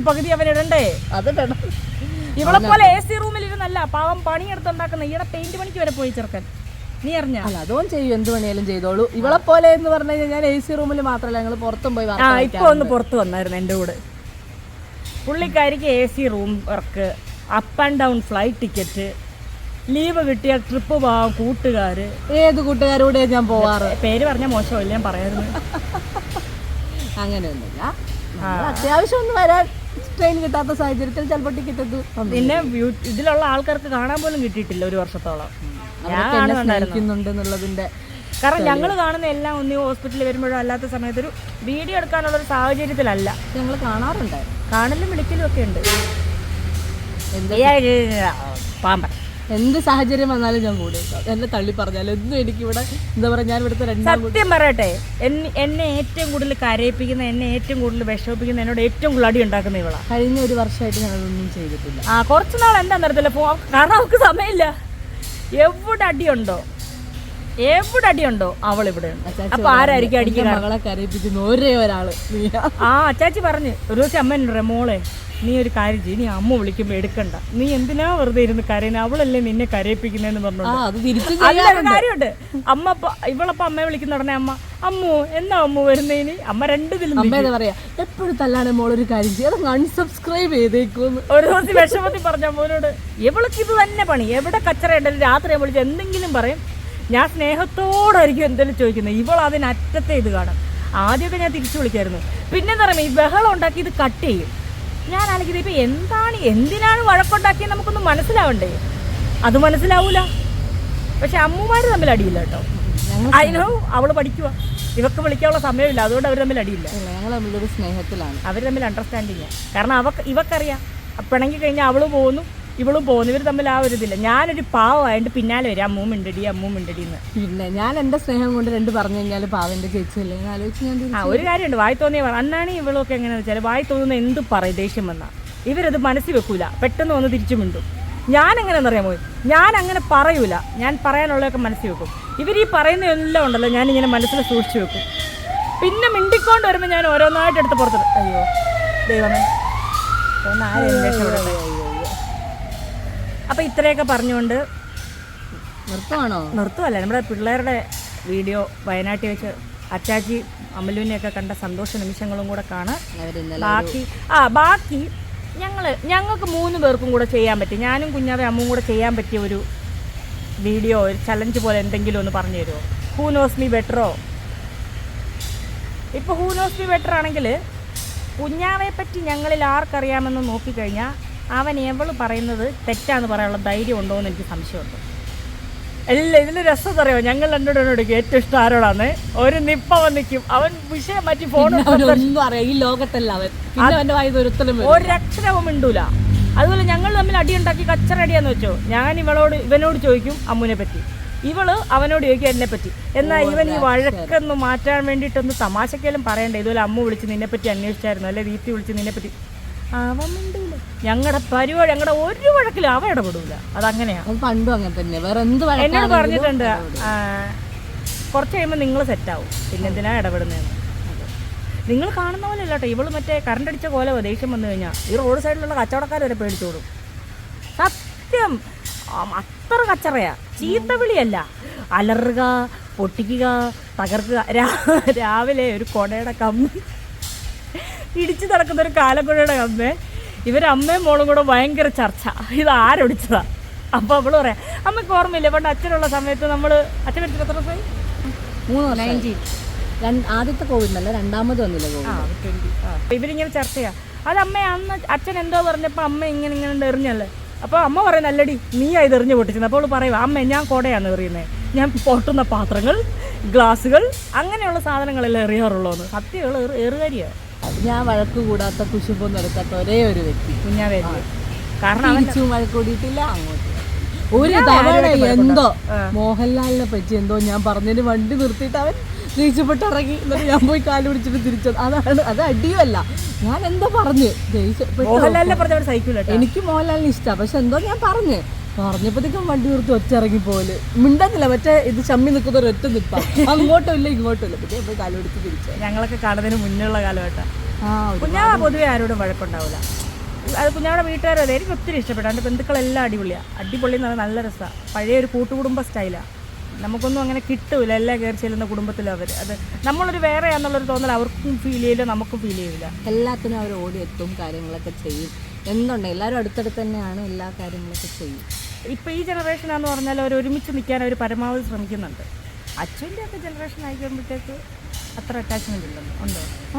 [SPEAKER 1] പകുതി അവൻ ഇടണ്ടേ?
[SPEAKER 2] അത് വേണം.
[SPEAKER 1] ഇവളെ പോലെ AC റൂമിലിരുന്നല്ല പാവം പണിയെടുത്തുണ്ടാക്കുന്ന. ഈടെ പെയിന്റ് പണിക്ക് വരെ പോയി ചെറുക്കൻ. നീ അറിഞ്ഞ?
[SPEAKER 2] അല്ല അതും ചെയ്യും, എന്ത് പണിയാലും ചെയ്തോളൂ. ഇവളെ പോലെ എന്ന് പറഞ്ഞു കഴിഞ്ഞാൽ ഞാൻ AC റൂമിൽ മാത്രമല്ല, ഞങ്ങൾ പുറത്തും പോയി.
[SPEAKER 1] ഇപ്പൊ ഒന്ന് പുറത്ത് വന്നായിരുന്നു എൻ്റെ കൂടെ. പുള്ളിക്കാരിക്ക് AC room work, up and down flight ticket, leave കിട്ടിയ ട്രിപ്പ് പോവാം, കൂട്ടുകാര്.
[SPEAKER 2] ഏത് കൂട്ടുകാരോടെ ഞാൻ പോവാറ്?
[SPEAKER 1] പേര് പറഞ്ഞാൽ മോശമല്ല, ഞാൻ പറയായിരുന്നു.
[SPEAKER 2] അങ്ങനെയൊന്നുമില്ല. അത്യാവശ്യം ഒന്ന് വരാൻ ട്രെയിൻ കിട്ടാത്ത സാഹചര്യത്തിൽ ചിലപ്പോൾ ടിക്കറ്റ്
[SPEAKER 1] പിന്നെ ഇതിലുള്ള ആൾക്കാർക്ക് കാണാൻ പോലും കിട്ടിയിട്ടില്ല 1 വർഷത്തോളം.
[SPEAKER 2] എന്നുള്ളതിന്റെ
[SPEAKER 1] കാരണം ഞങ്ങൾ കാണുന്ന എല്ലാം ഒന്നീ ഹോസ്പിറ്റലിൽ വരുമ്പോഴോ അല്ലാത്ത സമയത്ത് ഒരു വീഡിയോ എടുക്കാനുള്ളൊരു സാഹചര്യത്തിലല്ല.
[SPEAKER 2] ഞങ്ങൾ കാണാറുണ്ടായിരുന്നു.
[SPEAKER 1] കാണലും വിളിക്കലും ഒക്കെ ഉണ്ട്. പാമ്പൻ
[SPEAKER 2] എന്ത് സാഹചര്യം വന്നാലും ഞാൻ കൂടെ എന്നെ തള്ളി പറഞ്ഞാലും ഒന്നും എനിക്കിവിടെ എന്താ പറയുക, ഞാൻ ഇവിടുത്തെ
[SPEAKER 1] സത്യം പറയട്ടെ, എന്നെ ഏറ്റവും കൂടുതൽ കരയിപ്പിക്കുന്ന, എന്നെ ഏറ്റവും കൂടുതൽ വിഷമിപ്പിക്കുന്ന, എന്നോട് ഏറ്റവും കൂടുതൽ അടി ഉണ്ടാക്കുന്ന ഇവളാണ്.
[SPEAKER 2] കഴിഞ്ഞ 1 വർഷമായിട്ട് ഞാനതൊന്നും ചെയ്തിട്ടില്ല.
[SPEAKER 1] കുറച്ച് നാൾ എന്താ അറിയത്തില്ല, കാരണം അവൾക്ക് സമയമില്ല. എവിടെ അടിയുണ്ടോ അവളിവിടെ ഉണ്ട്. അപ്പൊ ആരായിരിക്കും അടിക്കുക?
[SPEAKER 2] മകളെ കരയിപ്പിക്കുന്ന ഒരേ ഒരാള്.
[SPEAKER 1] അച്ചാച്ചി പറഞ്ഞു ഒരു ദിവസം അമ്മ മോളെ നീ ഒരു കാര്യം ചെയ്യും, നീ അമ്മ വിളിക്കുമ്പോൾ എടുക്കണ്ട, നീ എന്തിനാ വെറുതെ ഇരുന്ന് കരയുന്നത്, അവളല്ലേ നിന്നെ കരയിപ്പിക്കുന്നതെന്ന് പറഞ്ഞു. കാര്യമുണ്ട്. ഇവളപ്പം അമ്മയെ വിളിക്കുന്ന ഉടനെ അമ്മു എന്നാ അമ്മു വരുന്നതിന് അമ്മ 2 ദിനം
[SPEAKER 2] പറയാ എപ്പോഴും തല്ലാണെ മോളൊരു കാര്യം ചെയ്യും, അൺസബ്സ്ക്രൈബ് ചെയ്തേക്കുമെന്ന്
[SPEAKER 1] ഒരു ദിവസം വിഷമത്തിൽ പറഞ്ഞ മോനോട്. ഇവൾക്ക് ഇത് തന്നെ പണി. എവിടെ കച്ചറ ഉണ്ടെങ്കിലും രാത്രി വിളിച്ച് എന്തെങ്കിലും പറയും. ഞാൻ സ്നേഹത്തോടായിരിക്കും എന്തെങ്കിലും ചോദിക്കുന്നത്. ഇവൾ അതിനറ്റത്തെ ഇത് കാണും. ആദ്യമൊക്കെ ഞാൻ തിരിച്ചു വിളിക്കായിരുന്നു. പിന്നെന്താ പറയുക, ഈ ബഹളം ഉണ്ടാക്കി ഇത് കട്ട് ചെയ്യും. ഞാൻ ആലോചിക്കുന്നത് ഇപ്പം എന്തിനാണ് വഴക്കുണ്ടാക്കിയത് നമുക്കൊന്നും മനസ്സിലാവണ്ടേ? അത് മനസ്സിലാവൂല. പക്ഷെ അമ്മമാര് തമ്മിൽ അടിയില്ല കേട്ടോ. അതിനോ അവള് പഠിക്കുക, ഇവക്ക് വിളിക്കാനുള്ള സമയമില്ല, അതുകൊണ്ട് അവർ തമ്മിൽ അടിയില്ല.
[SPEAKER 2] ഞങ്ങൾ തമ്മിലൊരു സ്നേഹത്തിലാണ്,
[SPEAKER 1] അവർ തമ്മിൽ അണ്ടർസ്റ്റാൻഡിങ്. കാരണം ഇവക്കറിയാം പിണങ്ങി കഴിഞ്ഞാൽ അവള് പോകുന്നു, ഇവളും പോകുന്നു. ഇവർ തമ്മിൽ ആ ഒരു ഇതില്ല. ഞാനൊരു പാവമായിട്ട് പിന്നാലെ വരും, അമ്മൂ മിണ്ടടി എന്ന്.
[SPEAKER 2] പിന്നെ ഞാൻ എൻ്റെ സ്നേഹം കൊണ്ട് 2 പറഞ്ഞു കഴിഞ്ഞാൽ പാവൻ്റെ ചേച്ചിയല്ലേ ആലോചിച്ച് ഞാൻ
[SPEAKER 1] ഒരു കാര്യമുണ്ട്, വായി തോന്നിയ അന്നാണ് ഇവളൊക്കെ എങ്ങനെയാണെന്ന് വെച്ചാൽ വായി തോന്നുന്ന എന്ത് പറയും ദേഷ്യം വന്നാൽ ഇവരത് മനസ്സിൽ വെക്കൂല, പെട്ടെന്ന് വന്ന് തിരിച്ചു മിണ്ടും. ഞാൻ എങ്ങനെയാണെന്നറിയാമോ, ഞാൻ അങ്ങനെ പറയൂല, ഞാൻ പറയാനുള്ളതൊക്കെ മനസ്സിൽ വെക്കും. ഇവർ ഈ പറയുന്ന എല്ലാം ഉണ്ടല്ലോ ഞാനിങ്ങനെ മനസ്സിൽ സൂക്ഷിച്ചു വെക്കും. പിന്നെ മിണ്ടിക്കൊണ്ട് വരുമ്പോൾ ഞാൻ ഓരോന്നായിട്ട് എടുത്ത് പുറത്തിടും. അയ്യോ ദൈവമേ അപ്പം ഇത്രയൊക്കെ പറഞ്ഞുകൊണ്ട് നിർത്തുമല്ല. നമ്മുടെ പിള്ളേരുടെ വീഡിയോ വയനാട്ടിൽ വെച്ച് അച്ചാച്ചി അമലുവിനെയൊക്കെ കണ്ട സന്തോഷ നിമിഷങ്ങളും കൂടെ കാണാം. ബാക്കി ഞങ്ങൾക്ക് 3 പേർക്കും കൂടെ ചെയ്യാൻ പറ്റി, ഞാനും കുഞ്ഞാവേ അമ്മും കൂടെ ചെയ്യാൻ പറ്റിയ ഒരു വീഡിയോ, ഒരു ചലഞ്ച് പോലെ എന്തെങ്കിലും ഒന്ന് പറഞ്ഞു തരുമോ? ഹൂ നോസ് മീ ബെറ്ററോ? ഇപ്പോൾ ഹൂ നോസ് മീ ബെറ്റർ ആണെങ്കിൽ കുഞ്ഞാവയെ പറ്റി ഞങ്ങളിൽ ആർക്കറിയാമെന്ന് നോക്കിക്കഴിഞ്ഞാൽ അവൻ എവള് പറയുന്നത് തെറ്റാന്ന് പറയാനുള്ള ധൈര്യം ഉണ്ടോ എന്ന് എനിക്ക് സംശയമുണ്ട്. ഇതിന് രസം അറിയോ, ഞങ്ങൾ രണ്ടോടും ഏറ്റവും ഇഷ്ടം ആരോടാന്ന്? ഒരു നിപ്പവൻ നിൽക്കും, അവൻ വിഷയം മാറ്റി ഫോൺ
[SPEAKER 2] ഈ ലോകത്തല്ല
[SPEAKER 1] ഒരക്ഷരവും മിണ്ടൂല. അതുപോലെ ഞങ്ങൾ തമ്മിൽ അടിയുണ്ടാക്കി കച്ചറടിയാന്ന് വെച്ചോ, ഞാൻ ഇവനോട് ചോദിക്കും അമ്മുവിനെ പറ്റി, ഇവള് അവനോട് ചോദിക്കും എന്നെ പറ്റി. എന്നാൽ ഇവൻ ഈ വഴക്കൊന്ന് മാറ്റാൻ വേണ്ടിയിട്ടൊന്ന് തമാശക്കേലും പറയണ്ടേ, ഇതുപോലെ അമ്മു വിളിച്ച് നിന്നെപ്പറ്റി അന്വേഷിച്ചായിരുന്നു, അല്ലെ ദീപ്തി വിളിച്ച് നിന്നെപ്പറ്റി, അവൻ മിണ്ടൂല. ഞങ്ങളുടെ പരിപാടി, ഞങ്ങളുടെ ഒരു വഴക്കിലും അവ ഇടപെടില്ല. അതങ്ങനെയാണ്.
[SPEAKER 2] അത് പണ്ടും അങ്ങനെ തന്നെ. വേറെ എന്ത്
[SPEAKER 1] എന്നോട് പറഞ്ഞിട്ടുണ്ട്, കുറച്ച് കഴിയുമ്പോൾ നിങ്ങൾ സെറ്റാവും, പിന്നെ എന്തിനാ ഇടപെടുന്നതെന്ന്. നിങ്ങൾ കാണുന്ന പോലെ അല്ല കേട്ടോ. ഇവള് മറ്റേ കറണ്ട് അടിച്ച പോലെ ദേഷ്യം വന്നു കഴിഞ്ഞാൽ ഈ റോഡ് സൈഡിലുള്ള കച്ചവടക്കാർ വരെ പേടിച്ചോടും. സത്യം, അത്ര കച്ചറയാ. ചീത്ത വിളിയല്ല, അലറുക, പൊട്ടിക്കുക, തകർക്കുക. രാവിലെ ഒരു കൊടയുടെ കമ്പ് ഇടിച്ചു നടക്കുന്ന ഒരു കാലക്കുഴയുടെ കമ്പ് ഇവരമ്മയും മോളും കൂടെ ഭയങ്കര ചർച്ച, ഇത് ആരൊടിച്ചതാ. അപ്പോൾ അവള് പറയാം, അമ്മയ്ക്ക് ഓർമ്മയില്ല പണ്ട് അച്ഛനുള്ള സമയത്ത് നമ്മൾ അച്ഛൻ മരിച്ചിട്ട് എത്ര ദിവസമായി?
[SPEAKER 2] 3 വർഷം. ആദ്യത്തെ കോവിഡ് അല്ല, രണ്ടാമത് വന്നില്ല കോവിഡ്.
[SPEAKER 1] ഇവരിങ്ങനെ ചർച്ചയാ. അത് അമ്മ അന്ന് അച്ഛൻ എന്തോ പറഞ്ഞപ്പോൾ അമ്മ ഇങ്ങനെ എറിഞ്ഞല്ലേ. അപ്പോൾ അമ്മ പറയുന്നത്, നല്ലടി നീയാ ഇത് എറിഞ്ഞ് പൊട്ടിച്ചത്. അപ്പോൾ അവള് പറയുക, അമ്മ ഞാൻ കൊടയാണ് എറിയുന്നത്, ഞാൻ പൊട്ടുന്ന പാത്രങ്ങൾ, ഗ്ലാസുകൾ, അങ്ങനെയുള്ള സാധനങ്ങളെല്ലാം എറിയാറുള്ളൂന്ന്. സത്യം ഏറുകാരിയാണ്.
[SPEAKER 2] ഞാൻ വഴക്ക് കൂടാത്ത കുശുമ്പൊന്നും എടുക്കാത്ത ഒരേ ഒരു വ്യക്തി
[SPEAKER 1] കുഞ്ഞാവേ. കാരണം
[SPEAKER 2] തിരിച്ചും വഴക്ക് കൂടിയിട്ടില്ല അങ്ങോട്ട്. ഒരു തവണ എന്തോ മോഹൻലാലിനെ പറ്റി എന്തോ ഞാൻ പറഞ്ഞതിന് വണ്ടി നിർത്തിയിട്ട് അവൻ ദേഷ്യപ്പെട്ട് ഇറങ്ങി. എന്നിട്ട് ഞാൻ പോയി കാല് പിടിച്ചിട്ട് തിരിച്ചത്. അത് അടിയുമല്ല, ഞാൻ എന്തോ പറഞ്ഞ് എനിക്ക് മോഹൻലാലിന് ഇഷ്ടമാണ്. പക്ഷെ എന്തോ ഞാൻ പറഞ്ഞപ്പോഴത്തേക്കും വണ്ടി നിർത്തി ഒറ്റ ഇറങ്ങി പോലെ മിണ്ടുന്നില്ല. മറ്റേ ഇത് ചമ്മി നിൽക്കുന്ന ഒരു ഒറ്റ നിൽപ്പാ, അങ്ങോട്ടും ഇല്ല ഇങ്ങോട്ടും ഇല്ല. പിന്നെ പോയി കാല് പിടിച്ച് തിരിച്ചു.
[SPEAKER 1] ഞങ്ങളൊക്കെ കാണുന്നതിന് മുന്നുള്ള കാലഘട്ടം. കുഞ്ഞാവ പൊതുവെ ആരോടും വഴക്കുണ്ടാവില്ല. അത് കുഞ്ഞാവിടെ വീട്ടുകാരോ അല്ലേ, എനിക്ക് ഒത്തിരി ഇഷ്ടപ്പെട്ടു. എൻ്റെ ബന്ധുക്കളെല്ലാം അടിപൊളിയാണ്. അടിപൊളി എന്ന് പറഞ്ഞാൽ നല്ല രസമാണ്. പഴയ ഒരു കൂട്ടുകുടുംബ സ്റ്റൈലാണ്. നമുക്കൊന്നും അങ്ങനെ കിട്ടൂല. എല്ലാം കയറി ചെല്ലുന്ന കുടുംബത്തിലും അവർ. അത് നമ്മളൊരു വേറെയാണെന്നുള്ളൊരു തോന്നൽ അവർക്കും ഫീൽ ചെയ്യില്ല, നമുക്കും ഫീൽ ചെയ്യില്ല.
[SPEAKER 2] എല്ലാത്തിനും അവർ ഓടിയെത്തും, കാര്യങ്ങളൊക്കെ ചെയ്യും. എന്തുണ്ട് എല്ലാവരും അടുത്തടുത്ത് തന്നെയാണ്, എല്ലാ കാര്യങ്ങളൊക്കെ ചെയ്യും.
[SPEAKER 1] ഇപ്പോൾ ഈ ജനറേഷനാന്ന് പറഞ്ഞാൽ അവർ ഒരുമിച്ച് നിൽക്കാൻ അവർ പരമാവധി ശ്രമിക്കുന്നുണ്ട്. അച്ഛൻ്റെ ഒക്കെ ജനറേഷൻ ആയി കഴിയുമ്പോഴത്തേക്ക് അത്ര അറ്റാച്ച്മെന്റ് ഇല്ലെന്ന്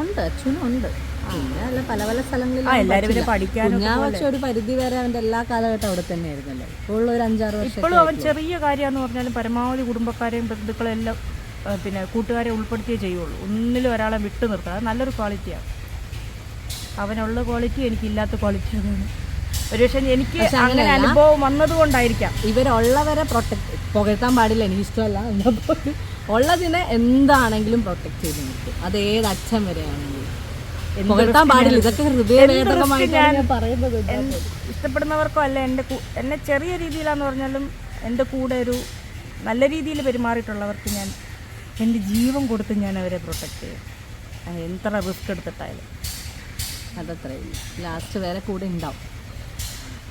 [SPEAKER 2] ഉണ്ട്. അച്ഛനും ഉണ്ട്. പിന്നെ അല്ല പല പല സ്ഥലങ്ങളിലും
[SPEAKER 1] എല്ലാവരും പഠിക്കാനും.
[SPEAKER 2] ഞാൻ പക്ഷെ ഒരു പരിധി വരെ അവൻ്റെ എല്ലാ കാലഘട്ടം അവിടെ തന്നെ ആയിരുന്നല്ലോ. ഇപ്പോൾ ഒരു 5-6 വർഷം
[SPEAKER 1] ഇപ്പോഴും അവൻ ചെറിയ കാര്യമെന്ന് പറഞ്ഞാലും പരമാവധി കുടുംബക്കാരെയും ബന്ധുക്കളെല്ലാം പിന്നെ കൂട്ടുകാരെ ഉൾപ്പെടുത്തിയേ ചെയ്യുള്ളൂ. ഒന്നിലും ഒരാളെ വിട്ടു നിർത്തുക. അത് നല്ലൊരു ക്വാളിറ്റിയാണ്. അവനുള്ള ക്വാളിറ്റി എനിക്കില്ലാത്ത ക്വാളിറ്റി അതാണ്. ഒരുപക്ഷെ എനിക്ക് അങ്ങനെ അനുഭവം വന്നതുകൊണ്ടായിരിക്കാം.
[SPEAKER 2] ഇവരുള്ളവരെ പുകഴ്ത്താൻ പാടില്ല, എനിക്കിഷ്ടമല്ല. ഉള്ളതിനെ എന്താണെങ്കിലും പ്രൊട്ടക്ട് ചെയ്ത് നിർത്തും. അത് ഏത് അച്ഛൻ വരെയാണെങ്കിലും പുകഴ്ത്താൻ പാടില്ല. ഇതൊക്കെ ഹൃദയവേദകമായിട്ടാണ് ഞാൻ പറയുന്നത്.
[SPEAKER 1] ഇഷ്ടപ്പെടുന്നവർക്കോ അല്ല, എന്നെ ചെറിയ രീതിയിലാന്ന് പറഞ്ഞാലും എൻ്റെ കൂടെ ഒരു നല്ല രീതിയിൽ പെരുമാറിയിട്ടുള്ളവർക്ക് ഞാൻ എൻ്റെ ജീവൻ കൊടുത്ത് ഞാൻ അവരെ പ്രൊട്ടക്ട് ചെയ്യും. എത്ര റിസ്ക് എടുത്തിട്ടായാലും.
[SPEAKER 2] അതത്രേ ലാസ്റ്റ് വരെ കൂടെ ഉണ്ടാവും.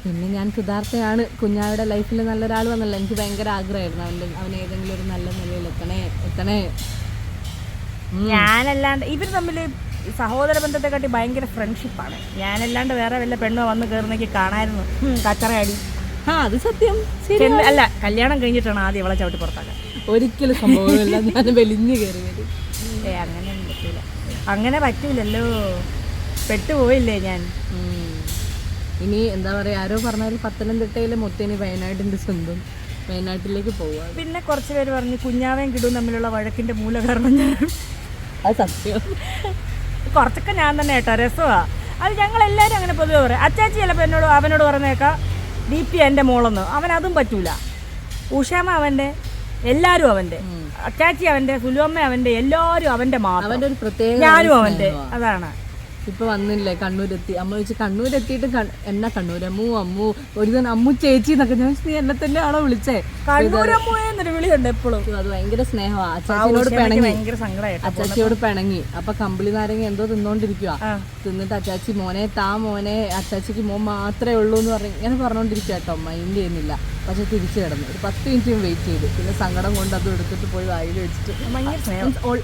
[SPEAKER 2] പിന്നെ ഞാൻ കൃതാർത്ഥയാണ്. കുഞ്ഞാവിടെ ലൈഫിൽ നല്ലൊരാൾ വന്നല്ലോ. എനിക്ക് ഭയങ്കര ആഗ്രഹമായിരുന്നു അവൻ ഏതെങ്കിലും ഒരു നല്ല നിലയിൽ എത്തണേ.
[SPEAKER 1] ഞാനല്ലാണ്ട് ഇവർ തമ്മിൽ സഹോദര ബന്ധത്തെക്കാട്ടി ഭയങ്കര ഫ്രണ്ട്ഷിപ്പാണ്. ഞാനല്ലാണ്ട് വേറെ വല്ല പെണ്ണോ വന്ന് കയറുന്നെങ്കിൽ കാണായിരുന്നു കച്ചറയടി.
[SPEAKER 2] അത് സത്യം.
[SPEAKER 1] അല്ല, കല്യാണം കഴിഞ്ഞിട്ടാണ് ആദ്യം ഇവളെ ചവിട്ടി പുറത്താക്കാൻ.
[SPEAKER 2] ഒരിക്കലും സംഭവമില്ല. ഞാൻ വെലിഞ്ഞു കയറി വരും.
[SPEAKER 1] അങ്ങനെയൊന്നും പറ്റൂല. അങ്ങനെ പറ്റൂലല്ലോ, പെട്ടുപോയില്ലേ ഞാൻ.
[SPEAKER 2] ഇനി എന്താ പറയുക, ആരോ പറഞ്ഞാൽ പത്തനംതിട്ടയിലെ മൊത്തം വയനാടിൻ്റെ സ്വന്തം വയനാട്ടിലേക്ക് പോവുക.
[SPEAKER 1] പിന്നെ കുറച്ച് പേര് പറഞ്ഞു കുഞ്ഞാവേം കിടും തമ്മിലുള്ള വഴക്കിൻ്റെ മൂലകാരണം ഞാൻ.
[SPEAKER 2] അത് സത്യം.
[SPEAKER 1] കുറച്ചൊക്കെ ഞാൻ തന്നെ കേട്ടോ, രസമാണ് അത്. ഞങ്ങളെല്ലാവരും അങ്ങനെ പൊതുവെ പറയാം. അച്ചാച്ചി ചിലപ്പോൾ അവനോട് പറഞ്ഞേക്കാം ദീപ്തി എൻ്റെ മോളെന്ന്. അവനതും പറ്റൂല. ഉഷാമ അവൻ്റെ, എല്ലാവരും അവൻ്റെ, അച്ചാച്ചി അവൻ്റെ, സുലുവമ്മ അവൻ്റെ, എല്ലാവരും അവൻ്റെ മാത്രം.
[SPEAKER 2] അവൻ്റെ ഒരു പ്രത്യേക,
[SPEAKER 1] ഞാനും അവൻ്റെ. അതാണ്.
[SPEAKER 2] ഇപ്പൊ വന്നില്ലേ കണ്ണൂരെത്തി. അമ്മ ചോദിച്ചു കണ്ണൂരെത്തിയിട്ട് എന്നാ കണ്ണൂർ അമ്മു ഒരു ദിവസം അമ്മു ചേച്ചി എന്നൊക്കെ. ഞാൻ നീ എന്നെ തന്നെയാണോ വിളിച്ചേ?
[SPEAKER 1] വിളിയുണ്ട് എപ്പോഴും.
[SPEAKER 2] അത് ഭയങ്കര സ്നേഹമാണ്. അച്ചാച്ചിയോട് പിണങ്ങി, അച്ചാച്ചിയോട് പിണങ്ങി. അപ്പൊ കമ്പിളി നാരങ്ങ എന്തോ തിന്നോണ്ടിരിക്കുക. തിന്നിട്ട് അച്ചാച്ചി മോനെ അച്ചാച്ചിക്ക് മോൻ മാത്രമേ ഉള്ളൂ എന്ന് ഇങ്ങനെ പറഞ്ഞോണ്ടിരിക്കുക കേട്ടോ. മൈൻഡ് ചെയ്യുന്നില്ല. പക്ഷെ തിരിച്ചു കിടന്നു. ഒരു 10 മിനിറ്റ് വെയിറ്റ് ചെയ്തു. പിന്നെ സങ്കടം കൊണ്ട് അത് എടുത്തിട്ട് പോയി വായിൽ വെച്ചിട്ട്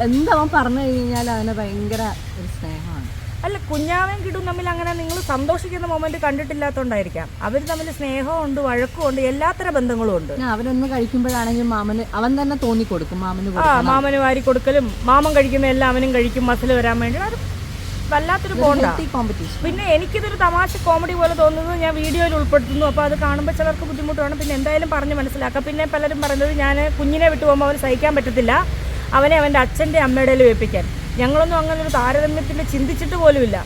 [SPEAKER 2] എന്താ അവൻ പറഞ്ഞു കഴിഞ്ഞാൽ അവനെ ഭയങ്കര ഒരു സ്നേഹമാണ്.
[SPEAKER 1] അല്ല, കുഞ്ഞാവേം കിടും തമ്മിൽ അങ്ങനെ നിങ്ങൾ സന്തോഷിക്കുന്ന മൊമെന്റ് കണ്ടിട്ടില്ലാത്തതുകൊണ്ടായിരിക്കാം. അവർ തമ്മിൽ സ്നേഹവും ഉണ്ട്, വഴക്കും ഉണ്ട്, എല്ലാത്തരം ബന്ധങ്ങളും ഉണ്ട്.
[SPEAKER 2] അവരൊന്ന് കഴിക്കുമ്പോഴാണെങ്കിൽ അവൻ തന്നെ തോന്നിക്കൊടുക്കും
[SPEAKER 1] മാമന് വാരി കൊടുക്കലും, മാമൻ കഴിക്കുന്ന എല്ലാം അവനും കഴിക്കും മസിൽ വരാൻ വേണ്ടി. അത് വല്ലാത്തൊരു കോമ്പറ്റീഷൻ. പിന്നെ എനിക്കിതൊരു തമാശ കോമഡി പോലെ തോന്നുന്നത് ഞാൻ വീഡിയോയിൽ ഉൾപ്പെടുത്തുന്നു. അപ്പോൾ അത് കാണുമ്പോൾ ചിലർക്ക് ബുദ്ധിമുട്ടാണ്. പിന്നെ എന്തായാലും പറഞ്ഞ് മനസ്സിലാക്കാം. പിന്നെ പലരും പറയുന്നത് ഞാൻ കുഞ്ഞിനെ വിട്ടു പോകുമ്പോൾ അവന് സഹിക്കാൻ പറ്റത്തില്ല, അവനെ അവൻ്റെ അച്ഛൻ്റെ അമ്മയുടെ ഏൽപ്പിക്കാൻ. ഞങ്ങളൊന്നും അങ്ങനെ ഒരു താരതമ്യത്തിൽ ചിന്തിച്ചിട്ട് പോലുമില്ല.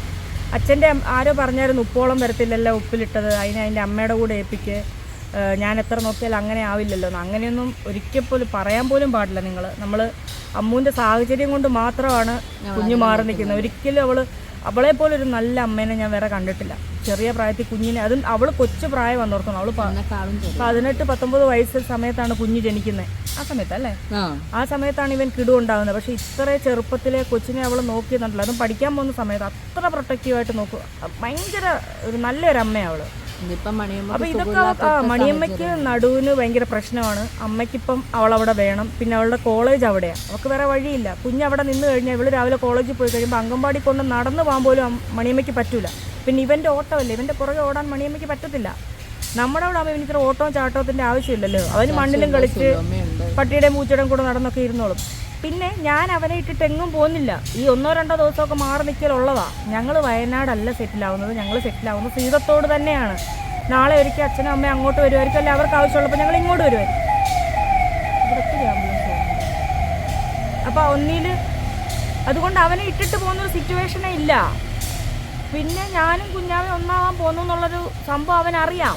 [SPEAKER 1] അച്ഛൻ്റെ ആരോ പറഞ്ഞായിരുന്നു ഉപ്പോളം വരത്തില്ലല്ലോ ഉപ്പിലിട്ടത്, അതിൻ്റെ അമ്മയുടെ കൂടെ ഏൽപ്പിക്ക്. ഞാൻ എത്ര നോക്കിയാൽ അങ്ങനെ ആവില്ലല്ലോ. അങ്ങനെയൊന്നും ഒരിക്കൽ പോലും പറയാൻ പോലും പാടില്ല. നമ്മൾ അമ്മൂൻ്റെ സാഹചര്യം കൊണ്ട് മാത്രമാണ് കുഞ്ഞു മാറി നിൽക്കുന്നത്. ഒരിക്കലും അവളെ പോലൊരു നല്ല അമ്മേനെ ഞാൻ വേറെ കണ്ടിട്ടില്ല. ചെറിയ പ്രായത്തിൽ കുഞ്ഞിനെ, അതും അവൾ കൊച്ചു പ്രായം വന്നോർക്കണം, അവള് 18-19 വയസ്സ് സമയത്താണ് കുഞ്ഞ് ജനിക്കുന്നത്. ആ സമയത്തല്ലേ, ആ സമയത്താണ് ഇവൻ കിടുണ്ടാകുന്നത്. പക്ഷെ ഇത്ര ചെറുപ്പത്തിലെ കൊച്ചിനെ അവൾ നോക്കിയെന്നുണ്ടല്ലോ, അതും പഠിക്കാൻ പോകുന്ന സമയത്ത് അത്ര പ്രൊട്ടക്റ്റീവായിട്ട് നോക്കുക. ഭയങ്കര ഒരു നല്ലൊരു അമ്മയാണ് അവള്. അപ്പൊ ഇതൊക്കെ മണിയമ്മയ്ക്ക് നടുവിന് ഭയങ്കര പ്രശ്നമാണ്. അമ്മയ്ക്കിപ്പം അവളവിടെ വേണം. പിന്നെ അവളുടെ കോളേജ് അവിടെയാണ്, അവൾക്ക് വേറെ വഴിയില്ല. കുഞ്ഞവിടെ നിന്ന് കഴിഞ്ഞാൽ ഇവള് രാവിലെ കോളേജിൽ പോയി കഴിയുമ്പോൾ അംഗൻവാടി കൊണ്ട് നടന്നു പോകാൻ പോലും മണിയമ്മയ്ക്ക് പറ്റൂല. പിന്നെ ഇവന്റെ ഓട്ടമല്ലേ, ഇവന്റെ പുറകെ ഓടാൻ മണിയമ്മയ്ക്ക് പറ്റത്തില്ല. നമ്മുടെ അവിടെ ആവുമ്പോൾ ഇവനിത്ര ഓട്ടവും ചാട്ടത്തിന്റെ ആവശ്യമില്ലല്ലോ. അവന് മണ്ണിലും കളിച്ച് പട്ടിയുടെയും പൂച്ചയുടെയും കൂടെ നടന്നൊക്കെ ഇരുന്നോളും. പിന്നെ ഞാൻ അവനെ ഇട്ടിട്ട് എങ്ങും പോകുന്നില്ല. ഈ 1-2 ദിവസമൊക്കെ മാറി നിൽക്കലുള്ളതാ. ഞങ്ങൾ വയനാടല്ല സെറ്റിലാവുന്നത്, ഞങ്ങൾ സെറ്റിലാവുന്നത് സീതത്തോട് തന്നെയാണ്. നാളെ ഒരിക്കൽ അച്ഛനും അമ്മയും അങ്ങോട്ട് വരുമായിരിക്കും, അല്ലെ അവർക്ക് ആവശ്യമുള്ളപ്പോൾ ഞങ്ങൾ ഇങ്ങോട്ട് വരുമായിരിക്കും. അപ്പോൾ ഒന്നില് അതുകൊണ്ട് അവനെ ഇട്ടിട്ട് പോകുന്നൊരു സിറ്റുവേഷനേ ഇല്ല. പിന്നെ ഞാനും കുഞ്ഞാവെ ഒന്നാവാൻ പോകുന്നു എന്നുള്ളൊരു സംഭവം അവനറിയാം,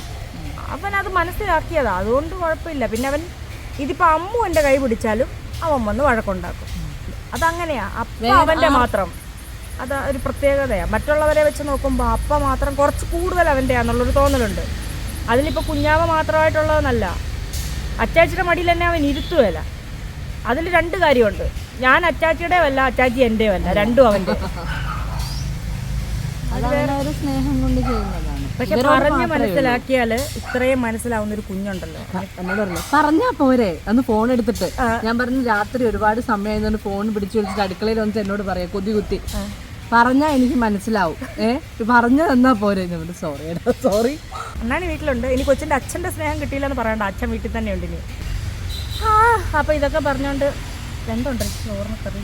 [SPEAKER 1] അവനത് മനസ്സിലാക്കിയതാണ്. അതുകൊണ്ട് കുഴപ്പമില്ല. പിന്നെ അവൻ ഇതിപ്പോൾ അമ്മു എൻ്റെ കൈ പിടിച്ചാലും അവൻ വന്ന് വഴക്കുണ്ടാക്കും. അതങ്ങനെയാ, അപ്പ അവൻ്റെ മാത്രം അത് ഒരു പ്രത്യേകതയാണ്. മറ്റുള്ളവരെ വെച്ച് നോക്കുമ്പോൾ അപ്പ മാത്രം കുറച്ച് കൂടുതൽ അവൻ്റെയാന്നുള്ളൊരു തോന്നലുണ്ട്. അതിലിപ്പോൾ കുഞ്ഞാവ മാത്രമായിട്ടുള്ളതെന്നല്ല, അച്ചാച്ചിയുടെ മടിയിൽ തന്നെ അവൻ ഇരുത്തുകയല്ല. അതിൽ 2 കാര്യമുണ്ട്. ഞാൻ അച്ചാച്ചിയുടെ അല്ല, അച്ചാച്ചി എൻ്റെയോ അല്ല, രണ്ടും അവൻ്റെ.
[SPEAKER 2] സ്നേഹം കൊണ്ട് ചെയ്യുന്നതാണ്.
[SPEAKER 1] പക്ഷെ പറഞ്ഞ് മനസ്സിലാക്കിയാല് ഇത്രയും മനസ്സിലാവുന്ന ഒരു കുഞ്ഞുണ്ടല്ലോ.
[SPEAKER 2] എന്നോട് പറഞ്ഞു പറഞ്ഞാ പോരെ, അന്ന് ഫോൺ എടുത്തിട്ട് ഞാൻ പറഞ്ഞു രാത്രി ഒരുപാട് സമയം ഫോൺ പിടിച്ചു വിളിച്ചിട്ട് അടുക്കളയിൽ വന്നിട്ട് എന്നോട് പറയാം കൊതി കുത്തി പറഞ്ഞാ എനിക്ക് മനസ്സിലാവും, പറഞ്ഞു തന്നാ പോരെ. സോറി
[SPEAKER 1] അണ്ണാണി വീട്ടിലുണ്ട്. ഇനി കൊച്ചിന്റെ അച്ഛന്റെ സ്നേഹം കിട്ടിയില്ലെന്ന് പറയണ്ട, അച്ഛൻ വീട്ടിൽ തന്നെ ഉണ്ട് ഇനി. അപ്പൊ ഇതൊക്കെ പറഞ്ഞോണ്ട് എന്തുണ്ട്, ചോറിനക്കറി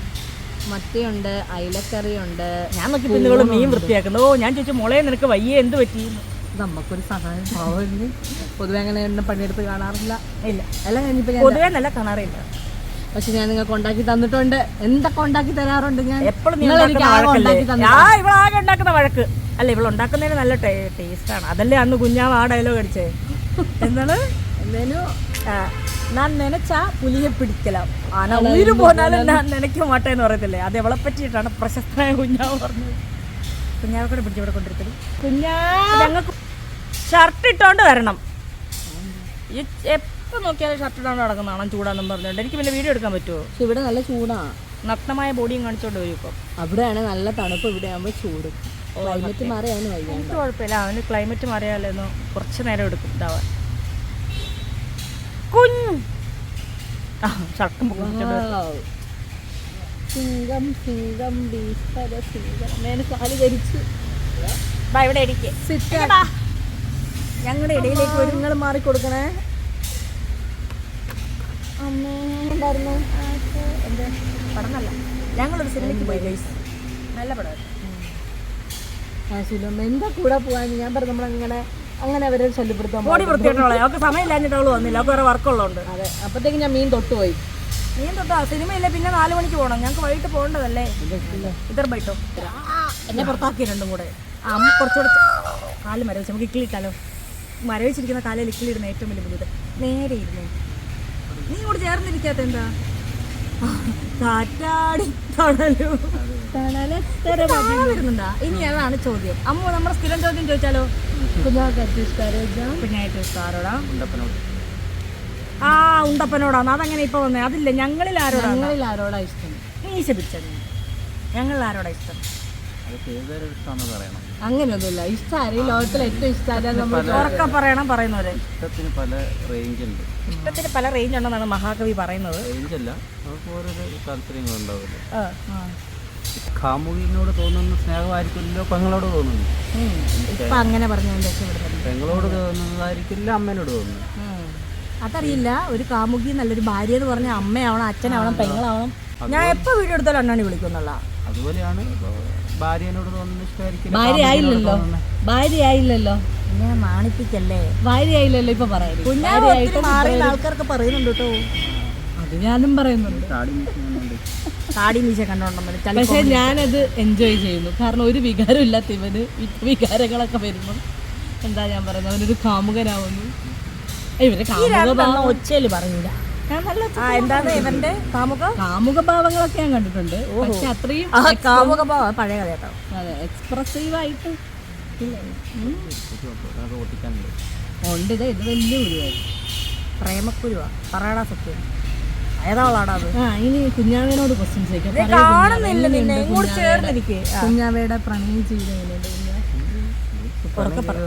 [SPEAKER 2] മത്തിയുണ്ട്, അയിലക്കറിയുണ്ട്.
[SPEAKER 1] ഞാൻ നോക്കി പിന്നെ മീൻ വൃത്തിയാക്കുന്നു. ഞാൻ ചോദിച്ചു മോളെ നിനക്ക് വയ്യ എന്ത് പറ്റി?
[SPEAKER 2] നമുക്കൊരു സഹായം പാവല്ലേ, പൊതുവെ അങ്ങനെ പണിയെടുത്ത് കാണാറില്ല.
[SPEAKER 1] ഇല്ല
[SPEAKER 2] അല്ല ഞാനിപ്പോ
[SPEAKER 1] പൊതുവെ നല്ല കാണാറില്ല.
[SPEAKER 2] പക്ഷെ ഞാൻ നിങ്ങൾക്ക് ഉണ്ടാക്കി തന്നിട്ടുണ്ട്, എന്തൊക്കെ ഉണ്ടാക്കി തരാറുണ്ട് ഞാൻ
[SPEAKER 1] എപ്പോഴും. ഇവളാകെ ഉണ്ടാക്കുന്ന വഴക്ക് അല്ല, ഇവളുണ്ടാക്കുന്നതിന് നല്ല ടേസ്റ്റാണ്. അതല്ലേ അന്ന് കുഞ്ഞാവ് ആ ഡയലോഗ് അടിച്ചേ, എന്താണ് എന്തേലും ഞാൻ നനച്ചാ പുലിയെ പിടിക്കലാം, ആന ഉയിര് പോന്നാലും ഞാൻ നനയ്ക്കും മാട്ടെ എന്ന് പറയത്തില്ലേ, അത് എവളെ പറ്റിയിട്ടാണ് പ്രശസ്തനായ കുഞ്ഞാവ് പറഞ്ഞത്. കുഞ്ഞാവെ കൂടെ പിടിച്ചിവിടെ കൊണ്ടിരിക്കുന്നത്. ഞങ്ങൾക്ക് ഷർട്ട് ഇട്ടോണ്ട് വരണം. എപ്പോൾ നോക്കിയാലും ഷർട്ട് ഇട്ടോണ്ട് നടക്കുന്നതാണ് ചൂടാന്നും പറഞ്ഞുകൊണ്ട്. എനിക്ക് പിന്നെ വീഡിയോ എടുക്കാൻ പറ്റുമോ?
[SPEAKER 2] ഇവിടെ നല്ല ചൂടാണ്,
[SPEAKER 1] നഗ്നമായ ബോഡിയും കാണിച്ചോണ്ട് വരും. ഇപ്പം
[SPEAKER 2] അവിടെയാണ് നല്ല തണുപ്പ്, ഇവിടെ ആകുമ്പോൾ ചൂട്. ക്ലൈമറ്റ് മാറിയാണ് വയ്യ.
[SPEAKER 1] എനിക്ക് കുഴപ്പമില്ല, അവന് ക്ലൈമറ്റ് മാറിയാലൊന്ന് കുറച്ച് നേരം എടുക്കും ഇതാവാൻ. ഷർട്ടും
[SPEAKER 2] സിംഗം സിംഗം ബീസ്തര സിംഗം ഞാൻ കാല് ധരിച്ചു.
[SPEAKER 1] ഇവിടെ ഞങ്ങളുടെ ഇടയിലേക്ക് ഒരുങ്ങൾ മാറിക്കൊടുക്കണേ.
[SPEAKER 2] അമ്മേ ഉണ്ടായിരുന്നു
[SPEAKER 1] എന്ത് പടം നല്ല, ഞങ്ങളൊരു സിനിമയ്ക്ക് പോയി ഗൈസ്, നല്ല പടമായിരുന്നു.
[SPEAKER 2] എന്താ കൂടെ പോകാൻ ഞാൻ പറഞ്ഞു, നമ്മളങ്ങനെ അങ്ങനെ അവരെ ശല്യപ്പെടുത്താൻ
[SPEAKER 1] ബോഡി വൃത്തിയായിട്ടുള്ള അവർക്ക് സമയമില്ലാഞ്ഞിട്ട് അവള് വന്നില്ല, അവർക്ക് വേറെ വർക്കുള്ളതുകൊണ്ട്.
[SPEAKER 2] അതെ, അപ്പോഴത്തേക്ക് ഞാൻ മീൻ തൊട്ടുപോയി.
[SPEAKER 1] മീൻ തൊട്ടാ സിനിമയില്ല, പിന്നെ 4 മണിക്ക് പോകണം. ഞങ്ങൾക്ക് വൈകിട്ട് പോകേണ്ടതല്ലേ. ഇതർ ബൈട്ടോ എന്നെ പുറത്താക്കി രണ്ടും കൂടെ. അമ്മ കുറച്ചുകൂടെ കാല് മരവിച്ച് നമുക്ക് ഇക്കിളിട്ടാലോ. മരവിച്ചിരിക്കുന്ന കാലയിൽ ഇക്കിളിടുന്ന ഏറ്റവും വലിയ ബുദ്ധിമുട്ട്. നേരെ ഇരുന്നേ, നീ കൂടെ ചേർന്നിരിക്കാത്ത എന്താ? കാറ്റാടി തണലു വരുന്നുണ്ടാ? ഇനി അതാണ് ചോദ്യം. അമ്മ നമ്മുടെ സ്ഥിരം ചോദ്യം ചോദിച്ചാലോ? കുഞ്ഞായിട്ടാരോടാ? ഉണ്ടപ്പനോടാന്ന്. അതങ്ങനെ ഇപ്പൊ വന്നേ? അതില്ല, ഞങ്ങളിൽ ആരോടാ ഇഷ്ടം? മീശ പിടിച്ചത് ഞങ്ങളിൽ ആരോടാ ഇഷ്ടം?
[SPEAKER 2] അങ്ങനെയൊന്നുമില്ല, ഇഷ്ടം ലോകത്തിൽ ഏറ്റവും ഇഷ്ടം
[SPEAKER 1] ഉറക്കം പറയണം. പറയുന്നവരെ
[SPEAKER 3] ഇഷ്ടത്തിന് പല റേഞ്ച് ഉണ്ട്,
[SPEAKER 1] ഇഷ്ടത്തിന് പല റേഞ്ച് ഉണ്ടെന്നാണ് മഹാകവി പറയുന്നത്.
[SPEAKER 3] റേഞ്ചല്ല, ഓരോ താല്പര്യങ്ങളുണ്ടാവില്ല. കാമുകിനോട് തോന്നുന്ന സ്നേഹമായിരിക്കില്ലോ പെങ്ങളോട് തോന്നുന്നു.
[SPEAKER 1] ഇപ്പൊ അങ്ങനെ പറഞ്ഞു
[SPEAKER 3] പെങ്ങളോട് തോന്നുന്നതായിരിക്കില്ല അമ്മേനോട് തോന്നുന്നു.
[SPEAKER 1] അതറിയില്ല. ഒരു കാമുകി നല്ലൊരു ഭാര്യ എന്ന് പറഞ്ഞാൽ അമ്മയാവണം, അച്ഛനാവണം, പെങ്ങളാവണം. ഞാൻ എപ്പോ വീഡിയോ എടുത്താലും അണ്ണാണി വിളിക്കുന്നുള്ള.
[SPEAKER 3] അതുപോലെയാണ് ഭാര്യനോട് തോന്നുന്ന ഇഷ്ടമായിരിക്കും.
[SPEAKER 2] ഭാര്യയായില്ലല്ലോ,
[SPEAKER 1] ഞാൻ നാണിപ്പിക്കല്ലേ.
[SPEAKER 2] ഭാര്യയായില്ലല്ലോ ഇപ്പൊ പറയുന്നത്.
[SPEAKER 1] കുഞ്ഞായിട്ട് മാറിയ ആൾക്കാർക്ക് പറയുന്നുണ്ട് കേട്ടോ.
[SPEAKER 2] അത് ഞാനും പറയുന്നുണ്ട്,
[SPEAKER 1] താടി മീശ കണ്ടോണ്ടെന്ന്.
[SPEAKER 2] പക്ഷെ ഞാനത് എൻജോയ് ചെയ്യുന്നു. കാരണം ഒരു വികാരം ഇല്ലാത്ത ഇവന് വികാരങ്ങളൊക്കെ വരുമ്പോൾ എന്താ ഞാൻ പറയുന്നത്, അവനൊരു കാമുകനാവുന്നു. ഇവര്
[SPEAKER 1] ഒച്ചയില് പറയൂല. എന്താണ് ഇവന്റെ
[SPEAKER 2] കാമുക ഭാവങ്ങളൊക്കെ ഞാൻ കണ്ടിട്ടുണ്ട്. പക്ഷെ അത്രയും
[SPEAKER 1] കാമുക ഭാവം പഴയ കഥ കേട്ടോ.
[SPEAKER 2] അതെ, എക്സ്പ്രസീവായിട്ട്
[SPEAKER 3] നമുക്ക് പൊട്ടിക്കാനുണ്ട്.
[SPEAKER 2] ഉണ്ട്, ഇത് വലിയ ഉരുവായി.
[SPEAKER 1] പ്രേമക്കുരുവാ, പറയടാ സത്യം. ഏതാളാടാ അത്?
[SPEAKER 2] ഇനി കുഞ്ഞാവേനോട് ക്വസ്റ്റ്യൻസ് ചോദിക്കാം.
[SPEAKER 1] കാണുന്നില്ല നിന്നെ, ഇങ്ങോട്ട് ചേർന്നിരിക്കേ.
[SPEAKER 2] കുഞ്ഞാവയുടെ പ്രണയം ജീവിതം എങ്ങനെയുണ്ട്?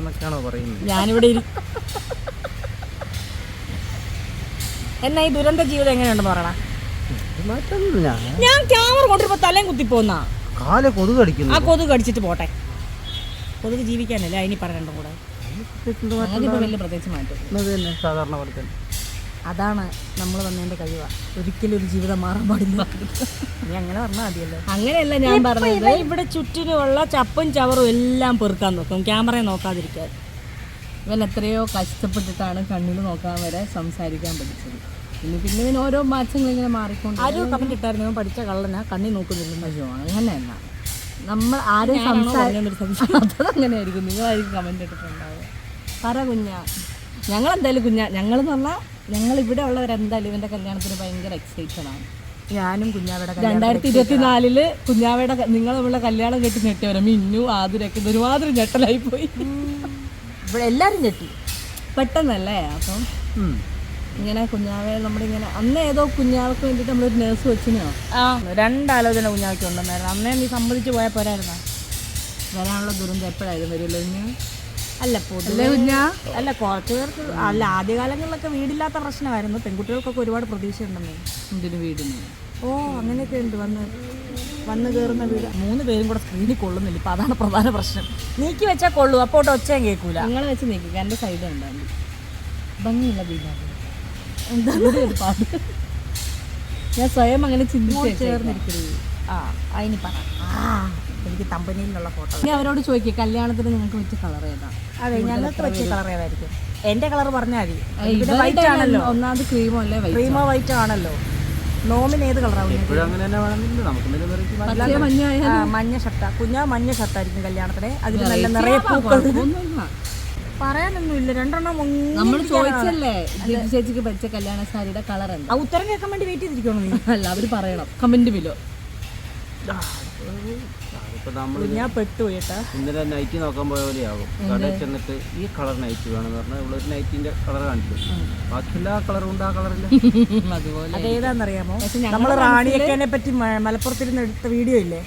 [SPEAKER 3] എന്നൊക്കെയാണോ പറയുന്നത്?
[SPEAKER 1] ഞാനിവിടെ എന്നാ ഈ ദുരന്ത ജീവിതം എങ്ങനെയുണ്ടെന്ന് പറയണ. ഞാൻ ക്യാമറ കൊണ്ടിരുമ്പോ തലയും കുത്തിപ്പോന്നാ.
[SPEAKER 3] കാലെ കൊതുക് കടിക്കുന്നു.
[SPEAKER 1] ആ കൊതുക് കടിച്ചിട്ട് പോട്ടെ, കൊതുക് ജീവിക്കാനല്ലേ അതിനി പറയണ്ട കൂടെ.
[SPEAKER 2] വലിയ പ്രത്യേകിച്ച് മാറ്റം
[SPEAKER 3] സാധാരണ പോലെ തന്നെ.
[SPEAKER 1] അതാണ് നമ്മൾ വന്നതിന്റെ കഴിവാ. ഒരിക്കലും ഒരു ജീവിതം മാറാൻ പാടില്ല. നീ അങ്ങനെ പറഞ്ഞാൽ മതിയല്ലോ.
[SPEAKER 2] അങ്ങനെയല്ല ഞാൻ പറഞ്ഞത്.
[SPEAKER 1] ഇവിടെ ചുറ്റിനുമുള്ള ചപ്പും ചവറും എല്ലാം പെറുക്കാൻ നോക്കും, ക്യാമറയെ നോക്കാതിരിക്കാൻ.
[SPEAKER 2] ഇവൻ എത്രയോ കഷ്ടപ്പെട്ടിട്ടാണ് കണ്ണിൽ നോക്കാൻ വരെ സംസാരിക്കാൻ പഠിച്ചത്. പിന്നെ ഇവൻ ഓരോ മാറ്റങ്ങൾ ഇങ്ങനെ മാറിക്കൊണ്ട്.
[SPEAKER 1] ആരും കമന്റ് ഇട്ടായിരുന്നു ഇവൻ പഠിച്ച കള്ളനാ കണ്ണി നോക്കുന്നില്ലെന്ന്.
[SPEAKER 2] അയ്യോ അങ്ങനെയല്ല, നമ്മൾ ആരും അതങ്ങനെയായിരിക്കും. നിങ്ങളായിരിക്കും കമന്റ് ഇട്ടിട്ടുണ്ടാവുക. പറ കുഞ്ഞാ. ഞങ്ങളെന്തായാലും ഞങ്ങളെന്ന് പറഞ്ഞാൽ ഞങ്ങൾ ഇവിടെ ഉള്ളവരെന്തായാലും ഇവൻ്റെ കല്യാണത്തിന് ഭയങ്കര എക്സൈറ്റഡ് ആണ്.
[SPEAKER 1] ഞാനും കുഞ്ഞാവയുടെ
[SPEAKER 2] 2024 കുഞ്ഞാവയുടെ നിങ്ങളുള്ള കല്യാണം കെട്ടി ഞെട്ടിയവരെ മിന്നു ആതിരൊക്കെ ഒരുമാതിരി ഞെട്ടലായിപ്പോയി.
[SPEAKER 1] ഇവിടെ എല്ലാവരും ഞെട്ടി
[SPEAKER 2] പെട്ടെന്നല്ലേ. അപ്പം ഇങ്ങനെ കുഞ്ഞാവെ നമ്മളിങ്ങനെ അന്ന് ഏതോ കുഞ്ഞാൾക്ക് വേണ്ടിയിട്ട് നമ്മളൊരു നേഴ്സ് വെച്ചിനോ?
[SPEAKER 1] 2 ആലോചന കുഞ്ഞാവയ്ക്ക് ഉണ്ടെന്നായിരുന്നു. അന്നേ നീ സമ്മതിച്ച് പോയാൽ പോരായിരുന്നോ?
[SPEAKER 2] വരാനുള്ള ദുരന്തം എപ്പോഴായിരുന്നു വരുമല്ലോ കുഞ്ഞാ?
[SPEAKER 1] അല്ല പൊതുവെ അല്ല കുറച്ച് പേർക്ക് അല്ല ആദ്യകാലങ്ങളിലൊക്കെ വീടില്ലാത്ത പ്രശ്നമായിരുന്നു. പെൺകുട്ടികൾക്കൊക്കെ ഒരുപാട് പ്രതീക്ഷ ഉണ്ടെന്നേ
[SPEAKER 2] ഇതിന് വീടിന്.
[SPEAKER 1] ഓ അങ്ങനെയൊക്കെ ഉണ്ട്. വന്ന് കയറുന്ന വീട് 3 പേരും കൂടെ സ്ക്രീനിൽ കൊള്ളുന്നില്ല. ഇപ്പം അതാണ് പ്രധാന പ്രശ്നം. നീക്കി വെച്ചാൽ കൊള്ളൂ, അപ്പോട്ട് ഒച്ചയും കേൾക്കൂല.
[SPEAKER 2] നിങ്ങൾ വെച്ച് നീക്കുക, എൻ്റെ സൈഡ് ഉണ്ടാവും. ഭംഗിയുള്ള വീടാണ്. എന്താ പാട് ഞാൻ സ്വയം അങ്ങനെ ചിന്തിച്ച്
[SPEAKER 1] ചേർന്നിരിക്കുന്നത്. അതിന് പറ എനിക്ക് തമ്പനിയിലുള്ള ഫോട്ടോ.
[SPEAKER 2] ഞാൻ അവരോട് ചോദിക്കുക, കല്യാണത്തിന് നിങ്ങൾക്ക് വെച്ച കളർ ഏതാ?
[SPEAKER 1] അതെ, ഞങ്ങൾക്ക് വെച്ച കളർ ഏതായിരിക്കും? എൻ്റെ കളർ പറഞ്ഞാൽ മതി. വൈറ്റ് ആണല്ലോ.
[SPEAKER 2] ഒന്നാമത് ക്രീമോ അല്ലേ?
[SPEAKER 1] ക്രീമോ വൈറ്റ് ആണല്ലോ. നോമിന് ഏത് കളറാവും? മഞ്ഞ ഷർട്ടാ. കുഞ്ഞാ മഞ്ഞ ഷർട്ടായിരിക്കും കല്യാണത്തിന്. അതിന് നല്ല നിറയെ പൂക്കൾ. പറയാനൊന്നുമില്ല, 2 എണ്ണം
[SPEAKER 2] നമ്മൾ ചോദിച്ചല്ലേ ചേച്ചിക്ക് പറ്റിയ കല്യാണ സാരിയുടെ കളർ എന്താ?
[SPEAKER 1] ഉത്തരം കേൾക്കാൻ വേണ്ടി വെയിറ്റ് ചെയ്തിരിക്കണോ നീ?
[SPEAKER 2] അല്ല, അവർ പറയണം കമന്റ് ബിലോ.
[SPEAKER 1] ഞാൻ പെട്ടുപോയി കേട്ടാ.
[SPEAKER 3] ഇന്നലെ നൈറ്റ് നോക്കാൻ പോയ പോലെയാകും. കടയിൽ ചെന്നിട്ട് ഈ കളർ നൈറ്റ് വേണമെന്ന് പറഞ്ഞാൽ ഇവളൊരു നൈറ്റിന്റെ കളർ കാണിച്ചു. ബാക്കിയുള്ള കളറും ഉണ്ട്, ആ കളറില്ല.
[SPEAKER 2] അതുപോലെ
[SPEAKER 1] അതേതാന്നറിയാമോ? നമ്മൾ റാണിയക്കനെ പറ്റി മലപ്പുറത്തിരുന്ന് എടുത്ത വീഡിയോ ഇല്ലേ,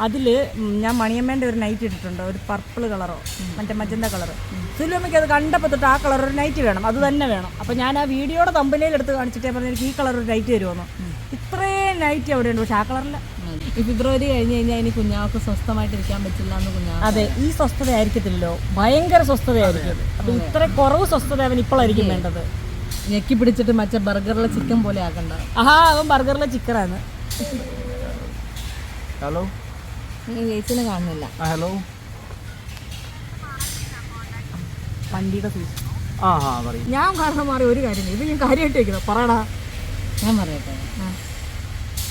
[SPEAKER 1] അതില് ഞാൻ മണിയമ്മേന്റെ ഒരു നൈറ്റ് ഇട്ടിട്ടുണ്ട്. ഒരു പർപ്പിൾ കളറോ മറ്റേ മജന്ത കളർ. സുലഭയ്ക്ക് അത് കണ്ടപ്പോൾ തൊട്ട് ആ കളർ ഒരു നൈറ്റ് വേണം, അത് തന്നെ വേണം. അപ്പം ഞാൻ ആ വീഡിയോയുടെ തമ്പനിയിൽ എടുത്ത് കാണിച്ചിട്ടേ പറഞ്ഞു എനിക്ക് ഈ കളർ ഒരു നൈറ്റ് തരുമെന്നോ. ഇത്രയും നൈറ്റ് അവിടെ ഉണ്ട്, പക്ഷെ ആ കളറില്ല.
[SPEAKER 2] ഫെബ്രുവരി കഴിഞ്ഞ് കഴിഞ്ഞാൽ ഇനി കുഞ്ഞാവക്ക് സ്വസ്ഥമായിട്ടിരിക്കാൻ പറ്റില്ല എന്ന് കുഞ്ഞാവ്.
[SPEAKER 1] അതെ, ഈ സ്വസ്ഥത ആയിരിക്കത്തില്ലല്ലോ, ഭയങ്കര സ്വസ്ഥതയായിരിക്കും. അപ്പൊ ഇത്ര കുറവ് സ്വസ്ഥത അവൻ ഇപ്പോഴായിരിക്കും വേണ്ടത്.
[SPEAKER 2] ഞെക്കി പിടിച്ചിട്ട് മറ്റേ ബർഗറിലെ ചിക്കൻ പോലെ ആക്കണ്ട.
[SPEAKER 1] അവൻ ബർഗറിലെ ചിക്കനാണ്.
[SPEAKER 3] ഹലോ,
[SPEAKER 2] ചേച്ചിനെ കാണുന്നില്ല.
[SPEAKER 3] ഹലോ,
[SPEAKER 1] വണ്ടിയുടെ ഫീസ്
[SPEAKER 3] പറയും.
[SPEAKER 1] ഞാൻ കാരണം മാറി ഒരു കാര്യം ഇത് ഞാൻ കാര്യമായിട്ട് വെക്കുന്നത്. പറയടാ.
[SPEAKER 2] ഞാൻ പറയട്ടെ,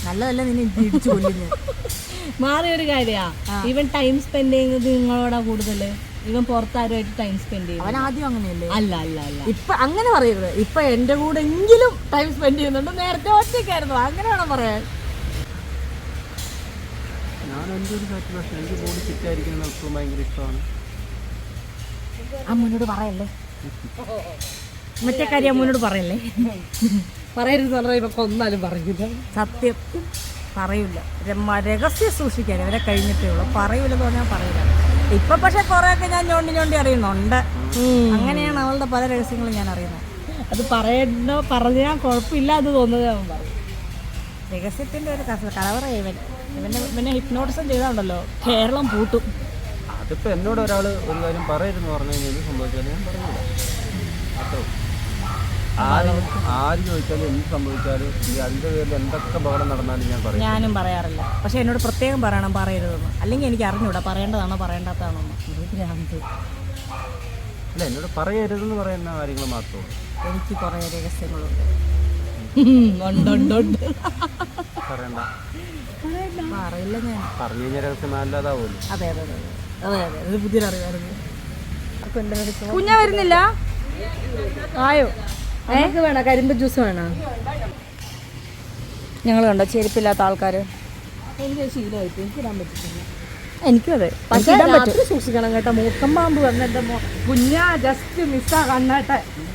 [SPEAKER 1] നല്ലതല്ല നിന്നെ ഇടിച്ചു കൊല്ലുന്നു.
[SPEAKER 2] മാറിയൊരു കാര്യാ. ഇവൻ ടൈം സ്പെൻഡ് ചെയ്യുന്നത് നിങ്ങളോടാ കൂടുതൽ. ഇവൻ പുറത്താരുമായിട്ട് ടൈം സ്പെൻഡ് ചെയ്യും.
[SPEAKER 1] അവൻ ആദ്യം അങ്ങനെയല്ലേ?
[SPEAKER 2] അല്ല അല്ല അല്ല,
[SPEAKER 1] ഇപ്പൊ അങ്ങനെ പറയരുത്. ഇപ്പൊ എന്റെ കൂടെ എങ്കിലും ടൈം സ്പെൻഡ് ചെയ്യുന്നുണ്ട്. നേരത്തെ ഒറ്റയ്ക്കായിരുന്നു, അങ്ങനെ വേണം പറയാൻ.
[SPEAKER 3] ഞാൻ എൻ്റെ ഒരു സാറ്റിസ്ഫാക്ഷൻ, എനിക്ക് ബോഡി ഫിറ്റ് ആയിരിക്കുന്നത് എപ്പോഴും ഭയങ്കര ഇഷ്ടമാണ്.
[SPEAKER 1] അമ്മൂനോട് പറയല്ലേ, മറ്റേ കാര്യം അമ്മൂനോട് പറയല്ലേ.
[SPEAKER 2] പറയരുത് പറഞ്ഞാൽ ഇപ്പൊ കൊന്നാലും പറയില്ല.
[SPEAKER 1] സത്യം പറയൂല. രഹസ്യം സൂക്ഷിക്കാൻ ഇവരെ കഴിഞ്ഞിട്ടേ ഉള്ളൂ. പറയൂലെന്ന് പറഞ്ഞാൽ പറയില്ല. ഇപ്പൊ പക്ഷെ കുറെയൊക്കെ ഞാൻ ഞോണ്ടി അറിയുന്നുണ്ട്. അങ്ങനെയാണ് അവളുടെ പല രഹസ്യങ്ങളും ഞാൻ അറിയുന്നത്.
[SPEAKER 2] അത് പറഞ്ഞാൽ കുഴപ്പമില്ല അത് തോന്നുന്നത് അവൻ പറയും.
[SPEAKER 1] രഹസ്യത്തിന്റെ ഒരു കലവറ ഇവനെ ഹിപ്നോട്ടിസം ചെയ്താണ്ടല്ലോ കേരളം പൂട്ടും.
[SPEAKER 3] അതിപ്പോ എന്നോട് ഒരാൾ ഒരു കാര്യം പറയരുതെന്ന് പറഞ്ഞു കഴിഞ്ഞാൽ എന്ത് സംഭവിച്ചാലും ഞാൻ പറയൂല. അത്രേ ആര് ചോദിച്ചാലും എന്ത് സംഭവിച്ചാലും ഈ അതിൻ്റെ പേരിൽ എന്തൊക്കെ ബഹളം നടന്നാലും ഞാൻ പറയും.
[SPEAKER 1] ഞാനും പറയാറില്ല. പക്ഷെ എന്നോട് പ്രത്യേകം പറയണം പറയരുതെന്ന്. അല്ലെങ്കിൽ എനിക്ക് അറിഞ്ഞൂടാ പറയേണ്ടതാണോ പറയേണ്ടാത്തതാണോ എന്ന്.
[SPEAKER 3] അല്ല, എന്നോട് പറയരുതെന്ന് പറയുന്ന കാര്യങ്ങൾ മാത്രമേ ഉള്ളൂ.
[SPEAKER 1] എനിക്ക് കുറേ രഹസ്യങ്ങളുണ്ട്.
[SPEAKER 3] പറയണ്ട,
[SPEAKER 1] പറയില്ല ഞാൻ.
[SPEAKER 3] പറഞ്ഞു കഴിഞ്ഞാൽ രഹസ്യം അല്ലാതാവുമല്ലോ.
[SPEAKER 1] അതെ അതെ അതെ അതെ അതെ ഇത് പുതിയൊരു അറിവായിരുന്നു. കുഞ്ഞാ വരുന്നില്ല ആയോ?
[SPEAKER 2] എനിക്ക് വേണോ കരിമ്പ് ജ്യൂസ് വേണോ?
[SPEAKER 1] ഞങ്ങൾ കണ്ടോ ചെരുപ്പില്ലാത്ത ആൾക്കാർ.
[SPEAKER 2] എനിക്ക് ശീലമായിട്ട് എനിക്ക് ഇടാൻ പറ്റില്ല.
[SPEAKER 1] എനിക്കും അതെ.
[SPEAKER 2] പക്ഷെ രാത്രി സൂക്ഷിക്കണം കേട്ടോ. മൂർക്കം പാമ്പ് വന്ന് എൻ്റെ കുഞ്ഞാ ജസ്റ്റ് മിസ്സാ.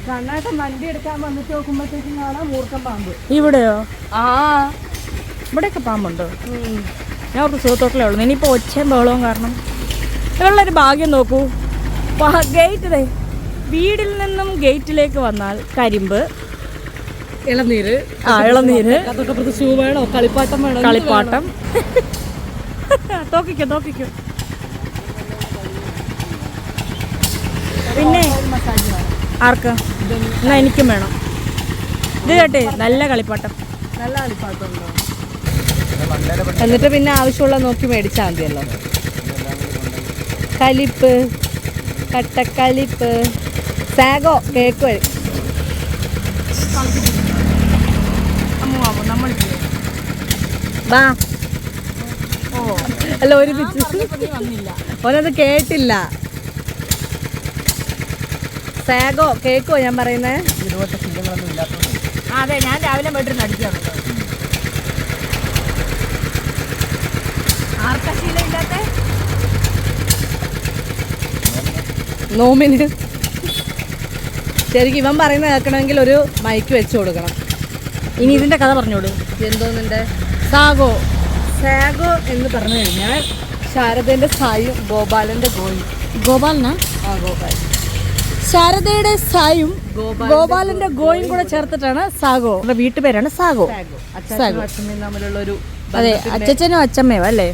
[SPEAKER 2] കണ്ണാട്ടൻ വണ്ടി എടുക്കാൻ വന്നിട്ട് നോക്കുമ്പോഴത്തേക്കും കാണാം മൂർക്കം പാമ്പ്.
[SPEAKER 1] ഇവിടെയോ?
[SPEAKER 2] ആ
[SPEAKER 1] ഇവിടെയൊക്കെ പാമ്പുണ്ടോ? ഞാൻ ഒരു സുഖത്തോട്ടിലേ ഉള്ളൂ. ഇനിയിപ്പോൾ ഒച്ചയും ബഹളവും കാരണം ഇവളുള്ളൊരു ഭാഗ്യം നോക്കൂ. ഗേറ്റ് വീടിൽ നിന്നും ഗേറ്റിലേക്ക് വന്നാൽ കരിമ്പ്,
[SPEAKER 2] ഇളനീര്,
[SPEAKER 1] ഇളനീര്,
[SPEAKER 2] അതൊക്കെ ഷൂ വേണോ, കളിപ്പാട്ടം വേണോ,
[SPEAKER 1] കളിപ്പാട്ടം. തോക്കിക്കോ. പിന്നെ ആർക്ക്? എന്നാ എനിക്കും വേണം. ഇത് കേട്ടെ, നല്ല കളിപ്പാട്ടം.
[SPEAKER 2] നല്ല കളിപ്പാട്ടം ഉണ്ടോ? എന്നിട്ട് പിന്നെ ആവശ്യമുള്ള നോക്കി മേടിച്ചാൽ മതിയല്ലോ. കലിപ്പ്, കട്ടക്കലിപ്പ്, സാഗോ കേക്ക് വരും. അല്ല ഒരു ഓനത് കേട്ടില്ല. സാഗോ കേക്കോ ഞാൻ പറയുന്നേ?
[SPEAKER 1] അതെ, ഞാൻ രാവിലെ പോയിട്ട് അടിക്കാണ്. ആർക്കാ ശീലമില്ലാത്ത?
[SPEAKER 2] നോമിന് ശരിക്കും ഇവൻ പറയുന്നത് കേൾക്കണമെങ്കിൽ ഒരു മൈക്ക് വെച്ച് കൊടുക്കണം.
[SPEAKER 1] ഇനി ഇതിന്റെ കഥ പറഞ്ഞോളൂ.
[SPEAKER 2] എന്തോന്നിന്റെ
[SPEAKER 1] സാഗോ
[SPEAKER 2] എന്ന് പറഞ്ഞു കഴിഞ്ഞാൽ ശാരദേന്റെ സായും ഗോപാലന്റെ ഗോയും.
[SPEAKER 1] ഗോപാലനാ?
[SPEAKER 2] ആ ഗോപാൽ.
[SPEAKER 1] ശാരദയുടെ സായും ഗോപാലന്റെ ഗോയും കൂടെ ചേർത്തിട്ടാണ് സാഗോ. വീട്ടുപേരാണ് സാഗോ.
[SPEAKER 2] അച്ഛനും അച്ഛമ്മയും തമ്മിലുള്ള ഒരു,
[SPEAKER 1] അതെ, അച്ഛനും അച്ഛമ്മയോ അല്ലേ?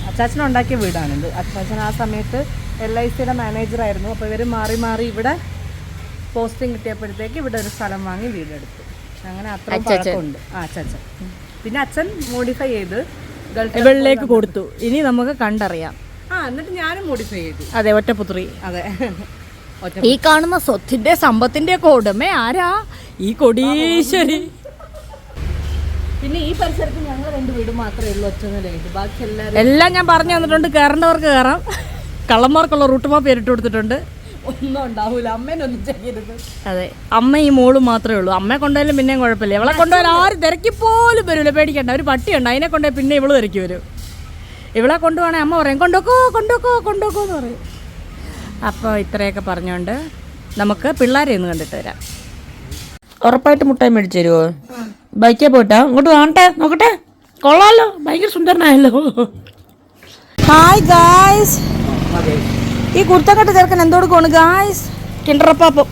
[SPEAKER 2] അച്ചാച്ചൻ ഉണ്ടാക്കിയ വീടാണിത്. അച്ചാച്ചൻ ആ സമയത്ത് LICയുടെ മാനേജറായിരുന്നു. അപ്പോൾ ഇവർ മാറി മാറി ഇവിടെ പോസ്റ്റിംഗ് കിട്ടിയപ്പോഴത്തേക്ക് ഇവിടെ ഒരു സ്ഥലം വാങ്ങി വീടെടുത്തു. അങ്ങനെ അത്ര പഴക്കമുണ്ട്. അച്ചാച്ചൻ. പിന്നെ അച്ഛൻ മോഡിഫൈ ചെയ്ത്
[SPEAKER 1] ഗൾഫിലേക്ക് കൊടുത്തു. ഇനി നമുക്ക് കണ്ടറിയാം.
[SPEAKER 2] എന്നിട്ട് ഞാനും മോഡിഫൈ ചെയ്തു.
[SPEAKER 1] അതെ, ഒറ്റപുത്രി.
[SPEAKER 2] അതെ.
[SPEAKER 1] ഈ കാണുന്ന സ്വത്തിന്റെ സമ്പത്തിന്റെ ഒക്കെ ഉടമ ആരാ? ഈ കൊടീശ്വരി.
[SPEAKER 2] പിന്നെ ഈ പരിസരത്ത് ഞങ്ങൾ 2 വീട് മാത്രമേ ഉള്ളൂ ഒറ്റനിലയായിട്ട്. ബാക്കി
[SPEAKER 1] എല്ലാം ഞാൻ പറഞ്ഞു തന്നിട്ടുണ്ട്. കയറേണ്ടവർക്ക് കയറാം. കള്ളന്മാർക്കുള്ള റൂട്ട് മാപ്പ് പേരിട്ട് കൊടുത്തിട്ടുണ്ട്.
[SPEAKER 2] ഒന്നും ഉണ്ടാവൂല. അമ്മേനൊന്നും ചെയ്യരുത്.
[SPEAKER 1] അതെ, അമ്മ ഈ മോളും മാത്രമേ ഉള്ളൂ. അമ്മയെ കൊണ്ടുപോയാലും പിന്നെയും കുഴപ്പമില്ല. ഇവളെ കൊണ്ടുപോയാൽ ആരും തിരക്കി പോലും വരില്ല. പേടിക്കണ്ട. ഒരു പട്ടിയുണ്ട്, അതിനെ കൊണ്ടുപോയി പിന്നെ ഇവള് തിരക്കി വരും. ഇവളെ കൊണ്ടുപോകണേ അമ്മ പറയും കൊണ്ടുപോക്കോ എന്ന് പറയും. അപ്പോൾ ഇത്രയൊക്കെ പറഞ്ഞുകൊണ്ട് നമുക്ക് പിള്ളേരെ ഒന്ന് കണ്ടിട്ട് വരാം. ഉറപ്പായിട്ട് മുട്ടായി മേടിച്ചു തരുമോ? ബൈക്കേ പോയിട്ടാ? ഇങ്ങോട്ട് കാണട്ടെ, നോക്കട്ടെ. കൊള്ളാമല്ലോ, ഭയങ്കര സുന്ദരനായല്ലോ. ഹായ് ഗായ്സ്, ഈ കുർത്തക്കെട്ട് ചേർക്കാൻ എന്തോടുക്കാണ് ഗായ്സ്? കിണ്ടറപ്പാപ്പം.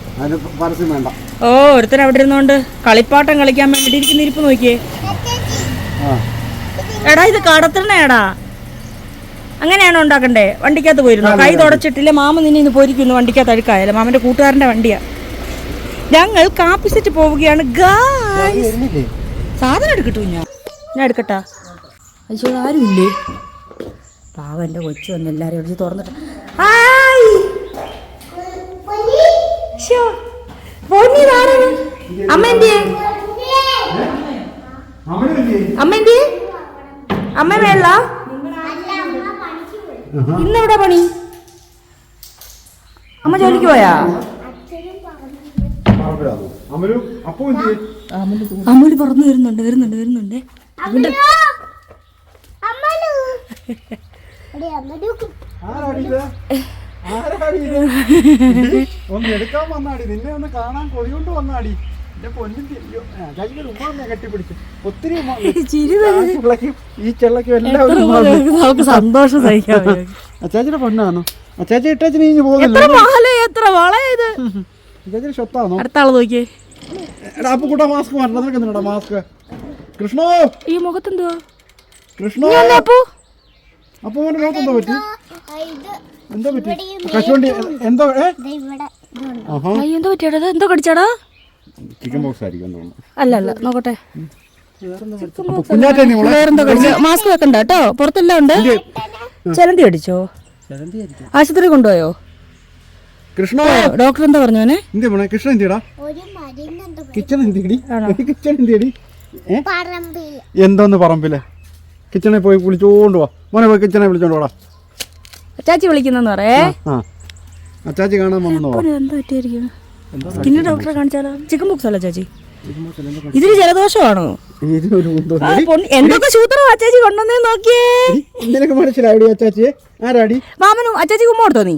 [SPEAKER 1] ഓ, ഒരുത്തൻ അവിടെ ഇരുന്നോണ്ട് കളിപ്പാട്ടം കളിക്കാൻ വേണ്ടി ഇരിക്കുന്ന ഇരിപ്പ് നോക്കിയേ. എടാ, ഇത് കടത്തണേടാ. അങ്ങനെയാണോ ഉണ്ടാക്കണ്ടേ? വണ്ടിക്കകത്ത് പോയിരുന്നു, കൈ തുടച്ചിട്ടില്ല. മാമ നിന്നെ ഇന്ന് പോയിരിക്കുന്നു. വണ്ടിക്കകത്ത് അഴുക്കായല്ലോ. മാമന്റെ കൂട്ടുകാരന്റെ വണ്ടിയാ. ഞങ്ങൾ കാപ്പി സെറ്റ് പോവുകയാണ് ഗായ്സ്. സാധനം എടുക്കട്ടു. ഞാൻ എടുക്കട്ടാ? അയ്യോ, ആരുമില്ലേ? പാവം എൻ്റെ കൊച്ചു വന്ന് എല്ലാവരും എടുത്ത് തുറന്നിട്ട് ഹായ്. അമ്മേന്റെ അമ്മ വേള ഇന്നെവിടെ പണി? അമ്മ ജോലിക്ക് പോയാ? അമ്മൂല് പറന്നു വരുന്നുണ്ട്.
[SPEAKER 4] ഒന്ന് എടുക്കാൻ വന്നാടി, നിന്നെ ഒന്ന് കാണാൻ കൊതികൊണ്ട് വന്നാടി. എന്റെ പൊന്നും തിരിയോ കെട്ടിപ്പിടിച്ചു. ഒത്തിരി ഈ ചെള്ളക്കും എല്ലാവരും
[SPEAKER 1] സന്തോഷം സഹിക്കാൻ.
[SPEAKER 4] അച്ചാച്ചിയുടെ പൊണ്ണാണോ? അച്ചാച്ചി ഇട്ടാച്ചി നീ പോകുന്നില്ല. അച്ചാച്ചിയുടെ ഷൊത്താണോ?
[SPEAKER 1] അടുത്ത ആള് നോക്കിയേ.
[SPEAKER 4] എടാ, അപ്പൊ കൂട്ടാ മാസ്ക് മാറ്റണം. നിനക്ക് എന്തിനാ മാസ്ക്? കൃഷ്ണോ,
[SPEAKER 1] ഈ മുഖത്തെന്തുവാ?
[SPEAKER 4] കൃഷ്ണോ, അപ്പൊ മോന്റെ മുഖത്ത് എന്തോ പറ്റി? എന്തോ പറ്റി? കശുവണ്ടി എന്തോ
[SPEAKER 1] എന്തോ പറ്റിയാടാ? എന്തോ കടിച്ചാടാ?
[SPEAKER 4] ചിക്കൻ ബോക്സ് ആയിരിക്കും തോന്നുന്നു.
[SPEAKER 1] അല്ല, നോക്കട്ടെ.
[SPEAKER 4] കുഞ്ഞാറ്റ
[SPEAKER 1] വേറെന്തോ കടിച്ചു. മാസ്ക് വെക്കണ്ട കേട്ടോ, പുറത്തെല്ലാം ഉണ്ട്. ചലന്തി അടിച്ചോ? ആശുപത്രി കൊണ്ടുപോയോ?
[SPEAKER 4] കൃഷ്ണ,
[SPEAKER 1] ഡോക്ടർ എന്താ പറഞ്ഞോനെ?
[SPEAKER 4] എന്ത് മോനെ? കൃഷ്ണ എന്തിയടാ? കിച്ചൺ എന്തിയടി? കിച്ചൺ എന്തിയടി? എന്തോന്ന് പറമ്പില്ലേ? കിച്ചണിൽ പോയി വിളിച്ചോണ്ട് പോവാ മോനെ. പോയി കിച്ചണെ വിളിച്ചോണ്ട് പോടാ.
[SPEAKER 1] അച്ചാച്ചി വിളിക്കുന്നെന്ന് പറയേ.
[SPEAKER 4] അച്ചാച്ചി കാണാൻ വന്നോ?
[SPEAKER 1] എന്താ പറ്റിയായിരിക്കും? സ്കിന്നിന് ഡോക്ടറെ കാണിച്ചാലോ? ചിക്കൻ ബോക്സ് അല്ല ചാച്ചി, ഇതിന് ജലദോഷമാണോ?
[SPEAKER 4] ഇതിനൊരു
[SPEAKER 1] എന്തൊക്കെ സൂത്രം അച്ചാച്ചി കൊണ്ടുവന്നേ നോക്കിയേ.
[SPEAKER 4] നിനക്ക് മനസ്സിലായി അച്ചാച്ചിയെ? ആരാടി?
[SPEAKER 1] മാമനു അച്ചാച്ചി ഉമ്മ കൊടുത്തോ നീ?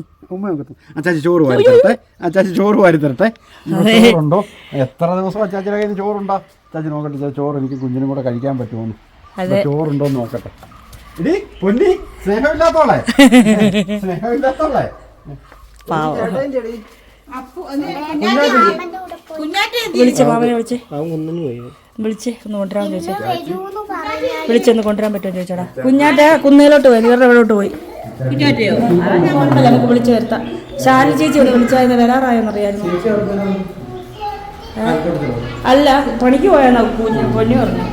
[SPEAKER 4] അച്ചാച്ചി ചോറ് വാരി തരട്ടെ. അച്ചാച്ചി ചോറ് വാരി തരട്ടെ. ചോറുണ്ടോ? എത്ര ദിവസം അച്ചാച്ചിയുടെ കയ്യിൽ ചോറുണ്ടോ? അച്ചാച്ചി നോക്കട്ടെ ചോറ് എനിക്ക് കുഞ്ഞിനും കൂടെ കഴിക്കാൻ പറ്റുമോ? ചോറുണ്ടോ എന്ന് നോക്കട്ടെ. ഇടി പൊന്നി സ്നേഹമില്ലാത്തോളെ, സ്നേഹമില്ലാത്തോളെ.
[SPEAKER 1] വിളിച്ചേ മാമനെ വിളിച്ചേ ഒന്ന് കൊണ്ടുവരാൻ ചോദിച്ചേ. വിളിച്ചൊന്ന് കൊണ്ടുവരാൻ പറ്റുമോ ചോദിച്ചോടാ. കുഞ്ഞാറ്റ കുന്നേലോട്ട് പോയി, ഇവരുടെ ഇവിടോട്ട് പോയി. നമുക്ക് വിളിച്ചു വരുത്താം. ശാലി ചേച്ചി ഒന്ന് വിളിച്ചായിരുന്നു, വരാറായെന്നറിയായിരുന്നു. അല്ല പണിക്ക് പോയാണോ പൊന്നു പറഞ്ഞു.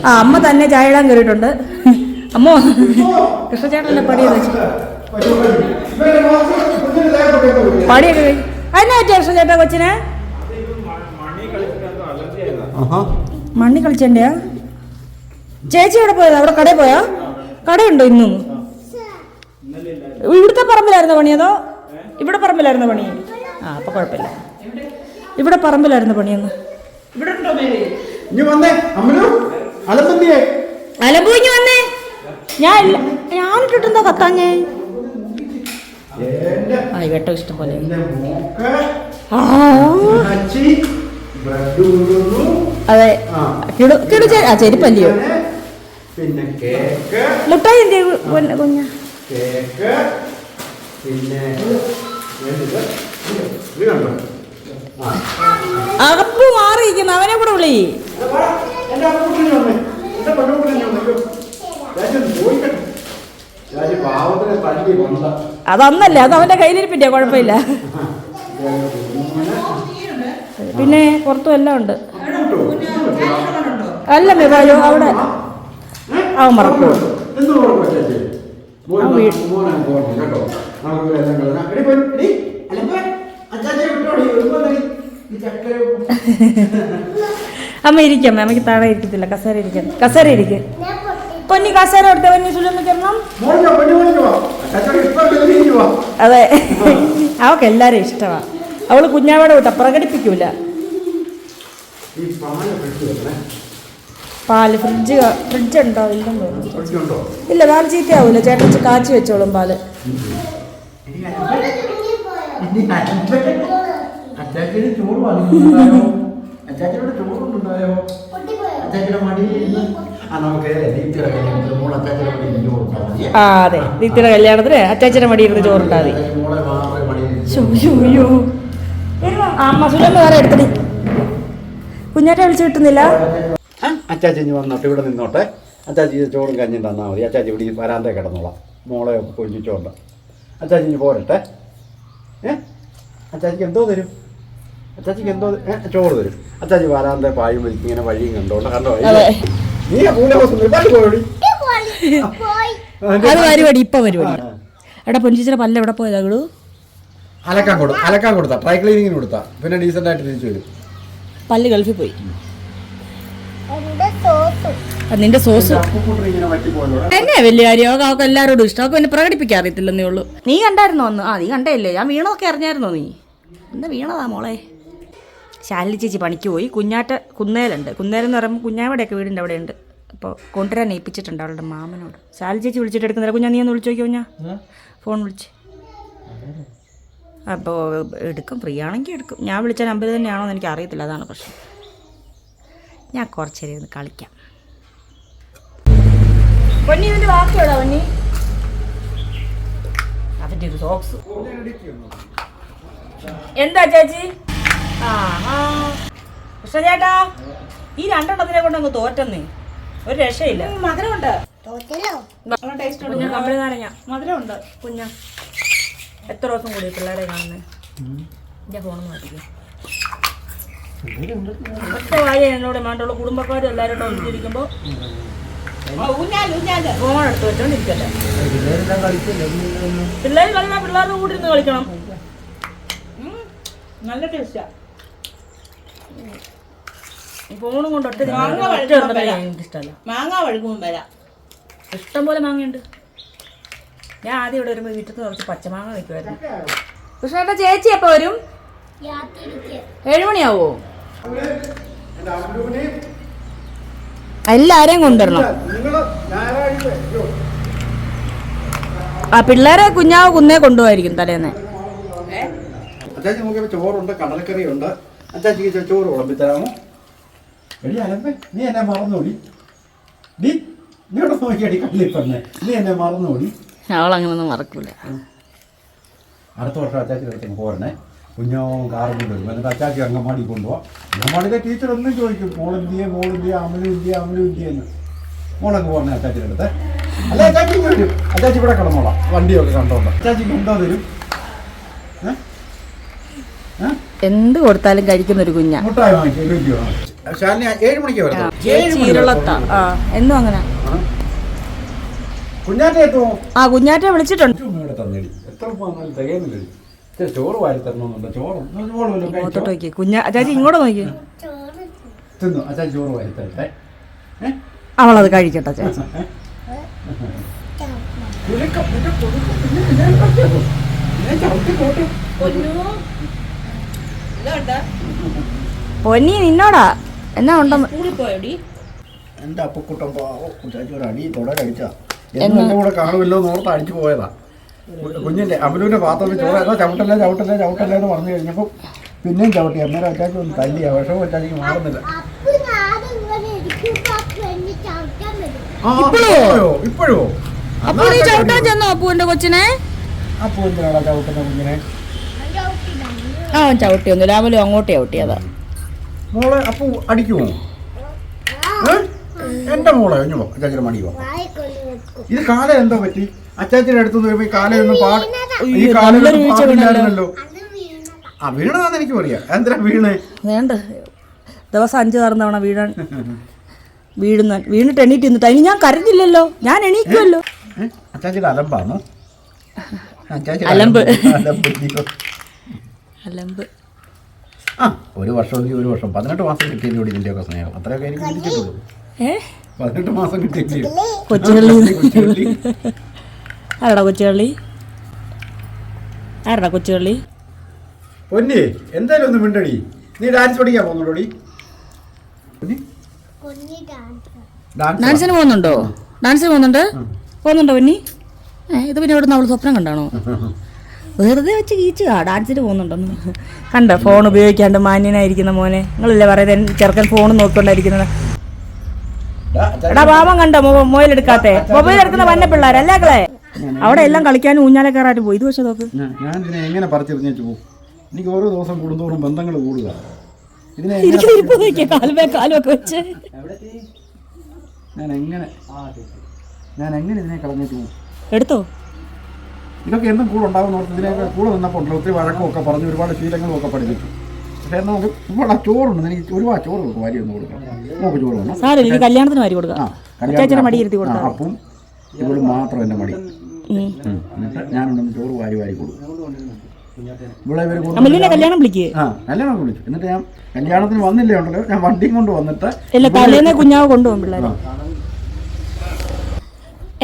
[SPEAKER 1] ആ അമ്മ തന്നെ ചായ ഇടാൻ കയറിയിട്ടുണ്ട്. അമ്മോ കൃഷ്ണചേട്ടൻ്റെ പണിയെന്ന് വെച്ചു പണിയൊക്കെ കഴിഞ്ഞു. അതിനാ പറ്റിയ കൃഷ്ണചേട്ടാ കൊച്ചിനെ മണ്ണി കളിച്ചേണ്ടയാ? ചേച്ചി എവിടെ പോയതാ? അവിടെ കടയിൽ പോയാ? കടയുണ്ടോ ഇന്നും? ഇവിടുത്തെ പറമ്പിലായിരുന്ന പണി അതോ ഇവിടെ പറമ്പിലായിരുന്ന പണി? ആ അപ്പൊ കുഴപ്പമില്ല. ഇവിടെ പറമ്പിലായിരുന്ന പണിയൊന്ന് ഇവിടെ ഉണ്ടോ? അലമ്പൂഞ്ഞ് വന്നേ. ഞാനിട്ടിട്ടെന്താ കത്താഞ്ഞേ? ആ വെട്ടോ ഇഷ്ടം പോലെ. അതെ ചെരുപ്പല്ലയോ? മുട്ടായി എന്ത് കുഞ്ഞ? അകപ്പ് മാറിയിരിക്കുന്നു. അവനെ കൂടെ വിളി. അതന്നല്ലേ, അത് അവന്റെ കയ്യിലിരിപ്പില്ല, കുഴപ്പമില്ല. പിന്നെ പുറത്തും എല്ലാം ഉണ്ട്. അല്ല മിറാജോ അവിടെ അവൻ മറക്കൂ. അമ്മ ഇരിക്കാം. അമ്മയ്ക്ക് താഴെ ഇരിക്കത്തില്ല, കസേര ഇരിക്കാൻ. കസേര ഇരിക്കും പൊന്നി. കസേര എടുത്ത പൊന്നി സുലഭ കയറണം. അതെ അവൾക്ക് എല്ലാരും ഇഷ്ടമാ. അവള് കുഞ്ഞാവയുടെ വിട്ട പ്രകടിപ്പിക്കൂല. പാല് ഫ്രിഡ്ജ് ഉണ്ടോ? ഇല്ലെന്ന് തോന്നുന്നു. ഇല്ല, പാല് ചീത്തയാവൂല. ചേട്ടൻ കാച്ചി വെച്ചോളും പാല്. ആ അതെ, ദീപ്തിയുടെ കല്യാണത്തിന് അച്ചാച്ചന്റെ മടിയിരുന്ന് ചോറുണ്ടാതി. അമ്മ സുലഭ വേറെ എടുത്തടി. കുഞ്ഞാറ്റ വിളിച്ചു കിട്ടുന്നില്ല.
[SPEAKER 4] അച്ചാച്ചി വന്നോട്ടെ, ഇവിടെ നിന്നോട്ടെ. അച്ചാച്ചി ചോറും കഞ്ഞിയും തന്നാൽ മതി. അച്ചാച്ചി ഇവിടെ വരാന്തേ കിടന്നോളാം. മോളെ കൊഞ്ചിച്ചോണ്ട. അച്ചാച്ചി പോരട്ടെ. അച്ചാച്ചിക്ക് എന്തോ തരും? അച്ചാച്ചിക്ക് എന്തോ ചോറ് തരും. അച്ചാച്ചി വരാന്തേ പായും വലിക്കും ഇങ്ങനെ വഴിയും കണ്ടോണ്ട് കണ്ടോ? നീ പോയോടി.
[SPEAKER 1] അത് പരിപാടി ഇപ്പൊ പരിപാടി. എടാ പൊഞ്ചിച്ചിന്റെ പല്ല് എവിടെ പോയതാ?
[SPEAKER 4] അലക്കാൻ കൊടുത്താ, ഡ്രൈ ക്ലീനിങ്ങിന് കൊടുത്താ, പിന്നെ ഡീസന്റ് ആയിട്ട് തിരിച്ചു വരും.
[SPEAKER 1] പല്ല് ഗൾഫിൽ പോയി. നിന്റെ സോസ് എന്നെ വലിയ കാര്യം. അവൾക്ക് എല്ലാവരോടും ഇഷ്ടം. അവൾക്ക് പിന്നെ പ്രകടിപ്പിക്കാൻ അറിയത്തില്ലെന്നേ ഉള്ളൂ. നീ കണ്ടായിരുന്നോ ഒന്ന്? നീ കണ്ടല്ലേ? ഞാൻ വീണതൊക്കെ അറിഞ്ഞായിരുന്നോ നീ? എന്താ വീണതാ മോളെ? ശാലിനി ചേച്ചി പണിക്ക് പോയി. കുഞ്ഞാറ്റ കുന്നേലുണ്ട്. കുന്നേലെന്ന് പറയുമ്പോൾ കുഞ്ഞാവിടെയൊക്കെ വീടിൻ്റെ അവിടെ ഉണ്ട്. അപ്പോൾ കൊണ്ടുവരാൻ ഏൽപ്പിച്ചിട്ടുണ്ട് അവളുടെ മാമനോട്. ശാലിനി ചേച്ചി വിളിച്ചിട്ട് എടുക്കുന്നില്ല. കുഞ്ഞാ നീ ഒന്ന് വിളിച്ചു നോക്കിയോ? കുഞ്ഞാ ഫോൺ വിളിച്ച്. അപ്പോൾ എടുക്കും, ഫ്രീ ആണെങ്കിൽ എടുക്കും. ഞാൻ വിളിച്ച നമ്പർ തന്നെയാണോ എന്ന് എനിക്ക് അറിയത്തില്ല, അതാണ് പ്രശ്നം. ഞാൻ കുറച്ച് നേരം ഇരുന്ന് കളിക്കാം. പൊന്നി ഇതിൻ്റെ ബാക്കിയോടാ പൊന്നി? അതിൻ്റെ ഒരു സോക്സ്. എന്താ ചേച്ചി? കൃഷ്ണ ചേട്ടാ, ഈ രണ്ടെണ്ണത്തിനെ കൊണ്ട് അങ്ങ് തോറ്റന്നേ. ഒരു രക്ഷയില്ല. മധുരമുണ്ട്. മധുരമുണ്ട് കുഞ്ഞ. എത്ര ദിവസം കൂടി പിള്ളേരെ കാണുന്നത്? എൻ്റെ ഫോണൊന്നും മാറ്റിക്കും. ഒറ്റ കാര്യം എന്നോട് വേണ്ടുള്ള കുടുംബക്കാരും എല്ലാവരും ഒന്നിച്ചിരിക്കുമ്പോൾ ഫോൺ എടുത്ത് വെച്ചോണ്ടിരിക്കല്ലേ. പിള്ളേർ കളിക്കാൻ പിള്ളേരുടെ കൂടി ഇരുന്ന് കളിക്കണം. നല്ല ടേസ്റ്റാ. ഫോണും കൊണ്ട് ഒറ്റ എനിക്കിഷ്ടമല്ല. മാങ്ങ വഴുകുമ്പോൾ വരാം. ഇഷ്ടം പോലെ മാങ്ങയുണ്ട്. ഞാൻ ആദ്യം ഇവിടെ വരുമ്പോൾ വീട്ടിൽ നിന്ന് കുറച്ച് പച്ചമാങ്ങ വയ്ക്കുമായിരുന്നു. കൃഷ്ണേട്ടാ ചേച്ചി എപ്പോൾ വരും? 7 മണിയാവോ? എല്ലാരെയും കൊണ്ടുവരണം.
[SPEAKER 4] നിങ്ങൾ ഞായറാഴ്ച
[SPEAKER 1] ആ പിള്ളേരെ കുഞ്ഞാവ് കുന്നേ കൊണ്ടുപോയിരിക്കും തലേന്ന്.
[SPEAKER 4] അച്ചാച്ചി നോക്കിയപ്പോൾ ചോറുണ്ട്, കടലക്കറിയുണ്ട്. അച്ചാച്ചിക്ക് ചോറ് വിളമ്പി തരാമോ? എടി അലമ്പേ, നീ എന്നെ മറന്നോടി. നീ ഇവിടെ നോക്കിയടി കല്ലിപ്പന്നെ, നീ എന്നെ മറന്നോടി.
[SPEAKER 1] അവളങ്ങനൊന്നും മറക്കൂല.
[SPEAKER 4] അടുത്ത വർഷം അച്ചാച്ചിയുടെ അടുത്ത് പോരണേ. കുഞ്ഞോ കാറും കൊണ്ട് വരും. എന്നിട്ട് അച്ചാച്ചി അങ്കമാടി കൊണ്ടുപോവാം. അങ്കമാടിയിലെ ടീച്ചർ ഒന്നും ചോദിക്കും, മോളിന്ത്യ അമലും ഇന്ത്യ എന്ന്. മോളങ്ങ് പോരണേ അച്ചാച്ചിയുടെ അടുത്ത്. അല്ല അച്ചാച്ചി വരും. അച്ചാച്ചി ഇവിടെ കിടന്നോളാം, വണ്ടിയൊക്കെ കണ്ടോണ്ട്. അച്ചാച്ചിക്ക് എന്താ തരും?
[SPEAKER 1] എന്ത് കൊടുത്താലും കഴിക്കുന്ന ഒരു കുഞ്ഞാ.
[SPEAKER 4] മുട്ടായി വാങ്ങിക്കും, രുചിയോ? ശാലിനി 7 മണിക്ക് വരാം.
[SPEAKER 1] ചീരളത്താ. എന്നും അങ്ങനെ.
[SPEAKER 4] കുഞ്ഞാറ്റ എത്തുമോ?
[SPEAKER 1] കുഞ്ഞാറ്റെ വിളിച്ചിട്ടുണ്ട്.
[SPEAKER 4] ഇവിടെ തന്നേടി, എത്ര വന്നാലും തികയുന്നില്ലടി. ചോറ് വാരി തരണമെന്നുണ്ടോ? ചോറ്
[SPEAKER 1] മുഖത്തോട്ട് നോക്കി അച്ചാച്ചി ഇങ്ങോട്ട് നോക്കി.
[SPEAKER 4] തിന്നു അച്ചാച്ചി ചോറ് വാരി തരട്ടെ.
[SPEAKER 1] അവളത് കഴിക്കട്ടെ ചേച്ചി. പൊന്നി നിന്നോടാ എന്നാ ഉണ്ടെന്ന്.
[SPEAKER 4] എന്റെ അപ്പക്കുട്ടൻ ചാച്ചി ഒരു അടി തുടരടിച്ചാ എന്നെ കൂടെ കാണുമല്ലോ നോർത്ത് അടിച്ചു പോയതാ. കുഞ്ഞിന്റെ അമലുവിന്റെ പാത്രത്തിൽ ചോറ് ഏതോ ചവിട്ടല്ലേ എന്ന് പറഞ്ഞു കഴിഞ്ഞപ്പോൾ പിന്നെയും ചവിട്ടി. അന്നേരം അച്ചാച്ചി ഒന്ന് തല്ലിയാ. വിഷമം അച്ചാച്ചിക്ക് മാറുന്നില്ല. ഇപ്പോഴോ
[SPEAKER 1] ചവിട്ടാൻ ചെന്നോ അപ്പുവിന്റെ കൊച്ചിനെ?
[SPEAKER 4] അപ്പു എന്തിനാടാ ചവിട്ടുന്ന കുഞ്ഞിനെ?
[SPEAKER 1] ചവിട്ടിയൊന്നും രാവിലെ അങ്ങോട്ട് ചവിട്ടിയതാ.
[SPEAKER 4] മോളെ അപ്പു അടിക്കുമോ? എന്റെ മോളെ കഴിഞ്ഞോ അച്ചാച്ചിയുടെ മടിയോ? ഇത് കാല എന്താ പറ്റി? അച്ചാച്ചിയുടെ അടുത്തുനിന്ന് വരുമ്പോ ഈ കാലൊന്നും ഈ കാലൊന്നും പാടില്ലായിരുന്നല്ലോ. വീണതാന്ന് എനിക്ക് പറയാ. എന്തിനാ വീണേ?
[SPEAKER 1] വേണ്ട ദിവസം 5-6 തവണ വീണിട്ട് എണീറ്റ് നിന്നിട്ട് അതിന് ഞാൻ കരഞ്ഞില്ലല്ലോ, ഞാൻ എണീക്കുമല്ലോ.
[SPEAKER 4] അച്ചാച്ചിയുടെ അലമ്പാണോ?
[SPEAKER 1] അലമ്പ്.
[SPEAKER 4] ഒരു വർഷമെങ്കിൽ ഒരു വർഷം 18 മാസം കിട്ടിയതിലൂടെ ഇതിന്റെയൊക്കെ സ്നേഹം അത്രയൊക്കെ എനിക്ക് ചിന്തിച്ചിട്ടുള്ളൂ. 18 മാസം കിട്ടിയില്ലേ
[SPEAKER 1] കൊച്ചുകള്ളി. ആരടാ കൊച്ചുകള്ളി?
[SPEAKER 4] പൊന്നി എന്തായാലും ഒന്ന് മിണ്ടടി. നീ ഡാൻസ് പഠിക്കാൻ പോകുന്നുണ്ടോടി?
[SPEAKER 1] ഡാൻസിന് പോകുന്നുണ്ടോ? പൊന്നി? ഇത് പിന്നെ ഇവിടെ നിന്ന് അവള് സ്വപ്നം കണ്ടാണോ? വെറുതെ വെച്ച് കീച്ചുക ഡാൻസിന് പോകുന്നുണ്ടെന്ന്. കണ്ടോ ഫോൺ ഉപയോഗിക്കാണ്ട് മാന്യനായിരിക്കുന്ന മോനെ. നിങ്ങളല്ലേ പറയുന്നത് ചെറുക്കൻ ഫോൺ നോക്കിക്കൊണ്ടായിരിക്കുന്നത്. എടാ പാവം കണ്ടോ മൊബൈൽ എടുക്കാത്തെ? മൊബൈൽ എടുക്കുന്ന വന്ന പിള്ളേരല്ലേ അവിടെ എല്ലാം കളിക്കാനും ഊഞ്ഞാലെ കയറായിട്ട് പോയി. ഇത് പക്ഷെ നോക്ക്,
[SPEAKER 4] ഞാൻ ഇതിനെ എങ്ങനെ പറിച്ചെറിഞ്ഞു പോകും? എനിക്ക് ഓരോ ദിവസം കൂടുന്തോറും ബന്ധങ്ങൾ കൂടുക.
[SPEAKER 1] കാലുമൊക്കെ വെച്ച്
[SPEAKER 4] ഞാൻ എങ്ങനെ ഇതിനെ കളഞ്ഞിട്ട് പോകും?
[SPEAKER 1] എടുത്തോ.
[SPEAKER 4] ഇതൊക്കെ എന്തും കൂടെ ഉണ്ടാകുന്ന ഇതിനൊക്കെ കൂടെ നിന്നപ്പോൾ ഉണ്ടല്ലോ ഒത്തിരി വഴക്കമൊക്കെ പറഞ്ഞ് ഒരുപാട് ശീലങ്ങളും ഒക്കെ പഠിപ്പിച്ചു. പക്ഷേ എന്നാൽ അത് ഇവിടെ ചോറുണ്ട്. എനിക്ക് ഒരുപാട് ചോറ് കൊടുക്കും, വാരി ഒന്ന് കൊടുക്കണം. നോക്ക് ചോറ് വേണം.
[SPEAKER 1] സാറില്ല കല്യാണത്തിന് വാരി കൊടുക്കാം. മടി ഇരുത്തി കൊടുക്കാം.
[SPEAKER 4] അപ്പം ഇവിടെ മാത്രം എൻ്റെ മടി. എന്നിട്ട് ഞാനുണ്ടെന്ന് ചോറ് വാരി കൊടുക്കും. ഇവിടെ
[SPEAKER 1] കല്യാണം വിളിക്കുക.
[SPEAKER 4] കല്യാണം വിളിച്ചു. എന്നിട്ട് ഞാൻ കല്യാണത്തിന് വന്നില്ലേ ഉണ്ടല്ലോ, ഞാൻ വണ്ടിയും കൊണ്ട് വന്നിട്ട്
[SPEAKER 1] തലേന്ന് കുഞ്ഞാവ് കൊണ്ടുപോകും പിള്ളേർ.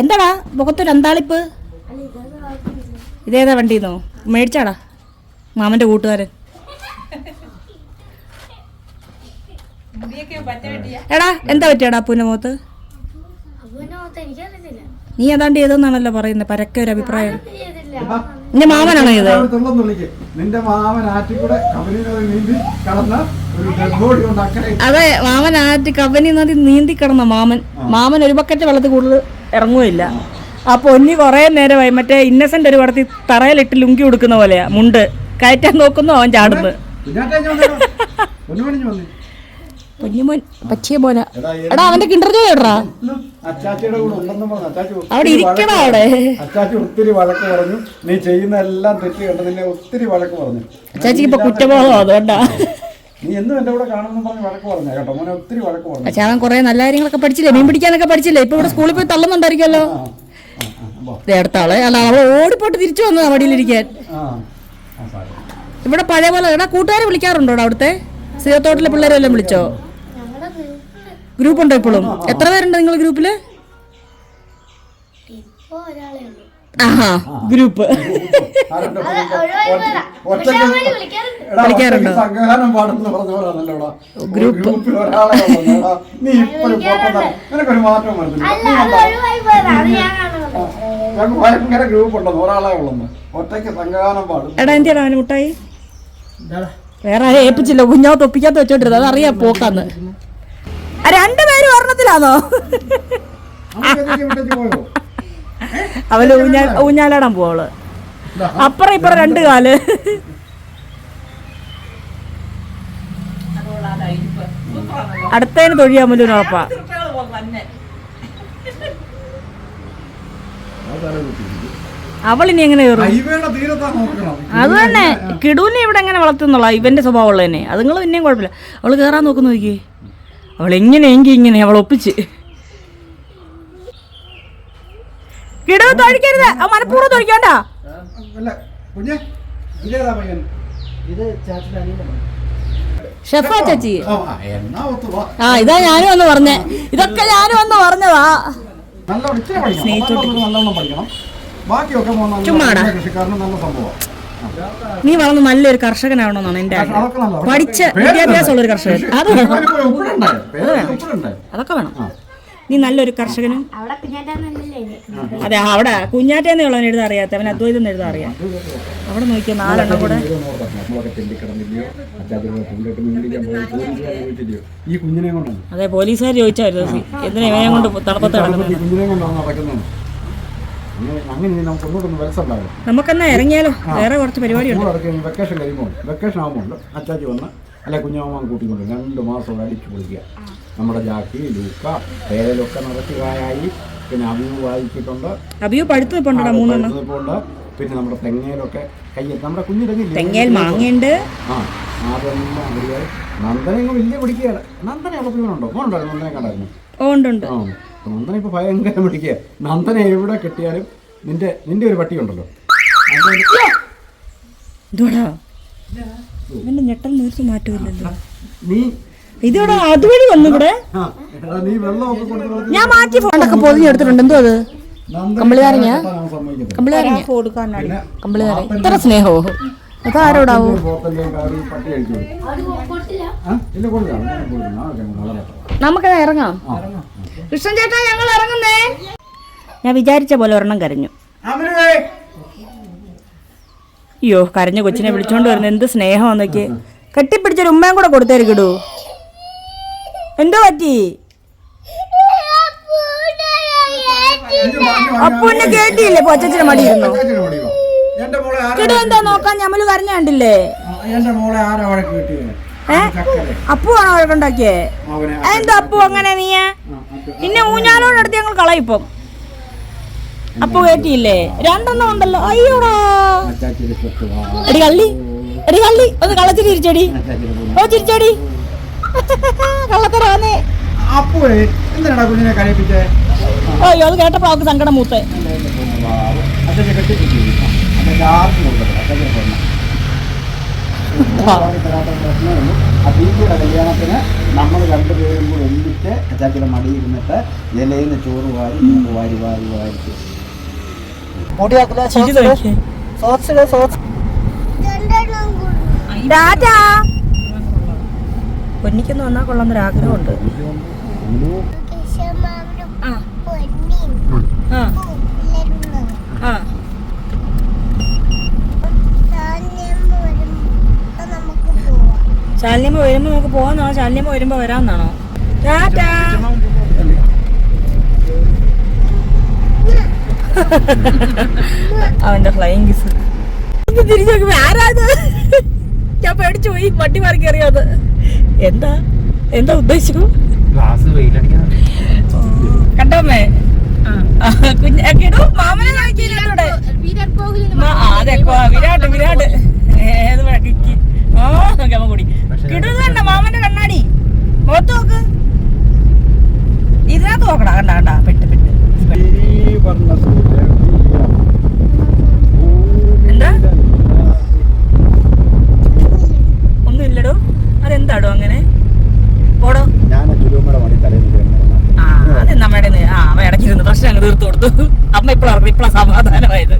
[SPEAKER 1] എന്താടാ മുഖത്തൊരു അന്താളിപ്പ്? ഇതേതാ വണ്ടിന്നോ മേടിച്ചാടാ മാമന്റെ കൂട്ടുകാരൻ? എടാ എന്താ പറ്റിയാടാ അപ്പൂന്റെ മുഖത്ത്? നീ ഏതാണ്ട് ഏതെന്നാണല്ലോ പറയുന്നത്. പരക്കെ ഒരു അഭിപ്രായം. നിന്റെ മാമനാണോ ഇത്?
[SPEAKER 4] നിന്റെ മാമൻ ആറ്റിക്കൂടെ
[SPEAKER 1] അതെ, മാമൻ ആറ്റി കബനി നദി നീന്തി കിടന്ന മാമൻ ഒരു ബക്കറ്റ് വെള്ളത്തിൽ കൂടുതൽ ഇറങ്ങുകയില്ല. ആ പൊന്നി കുറേ നേരമായി മറ്റേ ഇന്നസെന്റ് ഒരു പടത്തിൽ തറയിലിട്ട് ലുങ്കി കൊടുക്കുന്ന പോലെയാ. മുണ്ട് കയറ്റാൻ നോക്കുന്നു, അവൻ ചാടുന്നു. പൊന്നിമോൻ പറ്റിയ പോന. എടാ അവന്റെ കിണ്ടർ ചോടാ അവിടെ ഇരിക്കണ. അവിടെ
[SPEAKER 4] അച്ചാച്ചി ഒത്തിരി വഴക്ക് പറഞ്ഞു. നീ ചെയ്യുന്ന എല്ലാം തെറ്റ് കണ്ട് നിന്നെ ഒത്തിരി വഴക്ക് പറഞ്ഞു.
[SPEAKER 1] അച്ചാച്ചിക്ക് ഇപ്പൊ കുറ്റബോധം അതുകൊണ്ടാ.
[SPEAKER 4] നീ എന്നും എന്റെ കൂടെ കാണുമെന്ന് പറഞ്ഞ് വഴക്ക് പറഞ്ഞു കേട്ടോ. മോനെ ഒത്തിരി വഴക്ക് പറഞ്ഞു.
[SPEAKER 1] പക്ഷെ അവൻ കുറെ നല്ല കാര്യങ്ങളൊക്കെ പഠിച്ചില്ലേ, മീൻ പിടിക്കാനൊക്കെ പഠിച്ചില്ലേ. ഇപ്പൊ ഇവിടെ സ്കൂളിൽ പോയി തള്ളുന്നുണ്ടായിരിക്കുമല്ലോ. അടുത്താളെ അല്ല, അവള് ഓടിപ്പോട്ട് തിരിച്ചു വന്നതാ വടിയിലിരിക്കാൻ. ഇവിടെ പഴയ പോലെ. എടാ കൂട്ടുകാരെ വിളിക്കാറുണ്ടോടാ അവിടുത്തെ? സീറത്തോട്ടിലെ പിള്ളേരെല്ലാം വിളിച്ചോ? ഗ്രൂപ്പ് ഉണ്ടോ ഇപ്പോഴും? എത്ര പേരുണ്ട് നിങ്ങൾ ഗ്രൂപ്പില്? ഗ്രൂപ്പ് കളിക്കാറുണ്ടോ?
[SPEAKER 4] സംഘാനം പാടുന്ന പറഞ്ഞവരാണല്ലോടാ. ഗ്രൂപ്പിൽ ഒരാളെ ഉള്ളൂടാ. നീ ഇപ്പോഴും നിനക്കൊരു മാറ്റം വരുന്നില്ല. ഞങ്ങൾക്ക് ഭയങ്കര ഗ്രൂപ്പ് ഉണ്ടെന്ന്, ഒരാളെ ഉള്ളെന്ന്. ഒറ്റയ്ക്ക് സംഘാനം പാടും.
[SPEAKER 1] എടാ എന്തിയാടാ അവന് മുട്ടായി? വേറെ ആരെ ഏൽപ്പിച്ചില്ല, കുഞ്ഞാവ് തൊപ്പിക്കാത്ത വെച്ചോണ്ടിരുന്നത്. അതറിയാം പോക്കാന്ന്. രണ്ടുപേരും ഒരെണ്ണത്തിലാണോ? അവല് ഊഞ്ഞാലാടാൻ പോവള്. അപ്പുറം ഇപ്പുറം രണ്ട് കാല്. അടുത്തതിന് തൊഴിയാ മുല്ലുറപ്പാ. അവളിനി എങ്ങനെ കയറും? അത് തന്നെ കിടൂനെ ഇവിടെ എങ്ങനെ വളർത്തുന്നുള്ള ഇവന്റെ സ്വഭാവം ഉള്ളത് തന്നെ. അതുങ്ങൾ പിന്നെയും കുഴപ്പമില്ല. അവള് കയറാൻ നോക്കുന്നു നോക്കി. അവൾ എങ്ങനെയെങ്കിൽ ഇങ്ങനെ അവൾ ഒപ്പിച്ച്. കിടവ് തൊഴിക്കരുത്, മനഃപൂർവ്വം തൊഴിക്കണ്ട. ഷെഫാ ചേച്ചി. ഇതാ ഞാനും ഒന്ന് പറഞ്ഞേ. ഇതൊക്കെ ഞാനും ഒന്ന് പറഞ്ഞതാ. ചുമ്മാടാ. നീ വളർന്ന് നല്ലൊരു കർഷകനാവണമെന്നാണ് എന്റെ ആഗ്രഹം. പഠിച്ച വിദ്യാഭ്യാസമുള്ള ഒരു കർഷകൻ. അത് വേണം, അതൊക്കെ വേണം. നീ നല്ലൊരു കർഷകനും. അതെ, അവിടെ കുഞ്ഞാറ്റേന്ന് ഉള്ളവൻ എഴുതാൻ അറിയാത്ത, അവൻ അദ്വൈതം എഴുതാൻ അറിയാം. അവിടെ നോക്കിയ 4 എണ്ണം കൂടെ. അതെ, പോലീസുകാർ ചോദിച്ചായിരുന്നു എന്തിനാ ഇവനെ കൊണ്ട് തണുപ്പത്ത് കിടക്കുന്നത്. നമുക്കെന്നാ ഇറങ്ങിയാലോ? വേറെ കുറച്ച് പരിപാടിയുണ്ട്.
[SPEAKER 4] വെക്കേഷൻ കഴിയുമ്പോൾ, വെക്കേഷൻ ആകുമ്പോൾ അച്ചാച്ചി വന്ന് അല്ലെ കുഞ്ഞാമ്മ കൂട്ടിക്കൊണ്ട് 2 മാസം അടിച്ചു പൊളിക്കുക. നമ്മുടെ ജാക്കി ലൂക്ക പേരലൊക്കെ നിറച്ചുകായായി. പിന്നെ അബിയു വായിച്ചിട്ടുണ്ട്.
[SPEAKER 1] അബിയു പഴുത്ത് നിൽപ്പുണ്ടോ? 3 എണ്ണം.
[SPEAKER 4] പിന്നെ നമ്മുടെ തെങ്ങയിലൊക്കെ കയ്യിൽ നമ്മുടെ കുഞ്ഞു
[SPEAKER 1] തെങ്ങയിൽ മാങ്ങയുണ്ട്.
[SPEAKER 4] അതെല്ലാം അടിയായി. നന്ദനെങ്ങ് വലിയ പിടിക്കുകയാണ്. നന്ദനെ ഉള്ളപ്പോഴുണ്ടോ? മോനുണ്ടോ? നന്ദനെ കണ്ടായിരുന്നു.
[SPEAKER 1] ഉണ്ട്.
[SPEAKER 4] നന്ദന ഇപ്പൊ ഭയങ്കര പിടിക്കുക. നന്ദനെ എവിടെ കിട്ടിയാലും നിന്റെ ഒരു പട്ടിയുണ്ടല്ലോ.
[SPEAKER 1] എന്റെ ഞെട്ടൽ നേർച്ച മാറ്റമില്ലല്ലോ.
[SPEAKER 4] നീ
[SPEAKER 1] ഇതോടെ അതുവഴി വന്നു ഇവിടെ.
[SPEAKER 4] നീ വെള്ളമൊക്കെ കൊടുത്ത്
[SPEAKER 1] ഞാൻ മാറ്റി ഫോണ്ടൊക്കെ പൊതിഞ്ഞെടുത്തിട്ടുണ്ട്. എന്തോ അത്? കമ്പിളിനാരങ്ങ. കമ്പിളിനാരങ്ങ ഇത്ര സ്നേഹമോ? അതാരോടാവോ? നമുക്കത് ഇറങ്ങാം. കൃഷ്ണൻ ചേട്ടാ, ഞങ്ങൾ ഇറങ്ങുന്നേ. ഞാൻ വിചാരിച്ച പോലെ ഒരെണ്ണം കരഞ്ഞു. അയ്യോ, കരഞ്ഞ കൊച്ചിനെ വിളിച്ചോണ്ട് വരുന്ന എന്ത് സ്നേഹമെന്നൊക്കെ. കെട്ടിപ്പിടിച്ചൊരു ഉമ്മയും കൂടെ കൊടുത്തേരിക്കിടൂ. എന്തോ പറ്റി? അപ്പൂന്നെ കേട്ടില്ലേ? കൊച്ചച്ചിന് മടിയിരുന്നു. കിടു എന്താ നോക്കാൻ? ഞമ്മള് കരഞ്ഞ കണ്ടില്ലേ? അപ്പു ആണോ വഴക്കുണ്ടാക്കിയേ? എന്താ അപ്പു അങ്ങനെ? നീ പിന്നെ ഊഞ്ഞാലോടടുത്ത് ഞങ്ങൾ കളയിപ്പം. അപ്പു കേട്ടിയില്ലേ? 2 എണ്ണം ഉണ്ടല്ലോ. അയ്യോടാ. എടി കള്ളി, എടി കള്ളി, ഒന്ന് കളച്ച് ചിരിച്ചടി. ഓ ചിരിച്ചടി. കള്ളത്തരാന്നേ. അയ്യോ, അത് കേട്ടപ്പോ അവർക്ക് സങ്കടം മൂത്തേ.
[SPEAKER 4] കല്യാണത്തിന് നമ്മൾ 2 പേരും കൂടെ ഒന്നിച്ച് അച്ചാച്ചിയുടെ മടിയിരുന്നിട്ട് ഇലയിൽ നിന്ന് ചോറ് വാരി വാരി വാരി വാരിച്ച്
[SPEAKER 1] പൊന്നിക്കൊന്ന് വന്നാൽ കൊള്ളാന്നൊരാഗ്രഹമുണ്ട്. ശാലിനിയമ്മ വരുമ്പോ നമുക്ക് പോവാന്നാണോ? ശാലിനിയമ്മ വരുമ്പോ വരാന്നാണോ? അവന്റെ ഫ്ലൈങ് കിസ്. തിരിച്ചു നോക്കുമ്പോ ആരാത്? ഞാൻ പേടിച്ചു പോയി. വണ്ടി മാറി കയറിയത്. എന്താ എന്താ ഉദ്ദേശിച്ചു? കണ്ടോമ്മേ, മാമനെ അതെ വിരാട് ഏത് വഴക്കിക്ക്. കൂടി കിടുന്നുണ്ട മാമന്റെ കണ്ണാടി. മുഖത്ത് നോക്ക്. ഇതിനകത്ത് നോക്കടാ. കണ്ട പെട്ട് എന്താ? ഒന്നും ഇല്ലടോ. അതെന്താടോ അങ്ങനെ? പോടോ. അതെ, നമ്മുടെ അവ ഇടയ്ക്കിരുന്ന് പ്രശ്നം അങ്ങ് തീർത്തു കൊടുത്തു. അമ്മ ഇപ്പഴാ സമാധാനമായത്.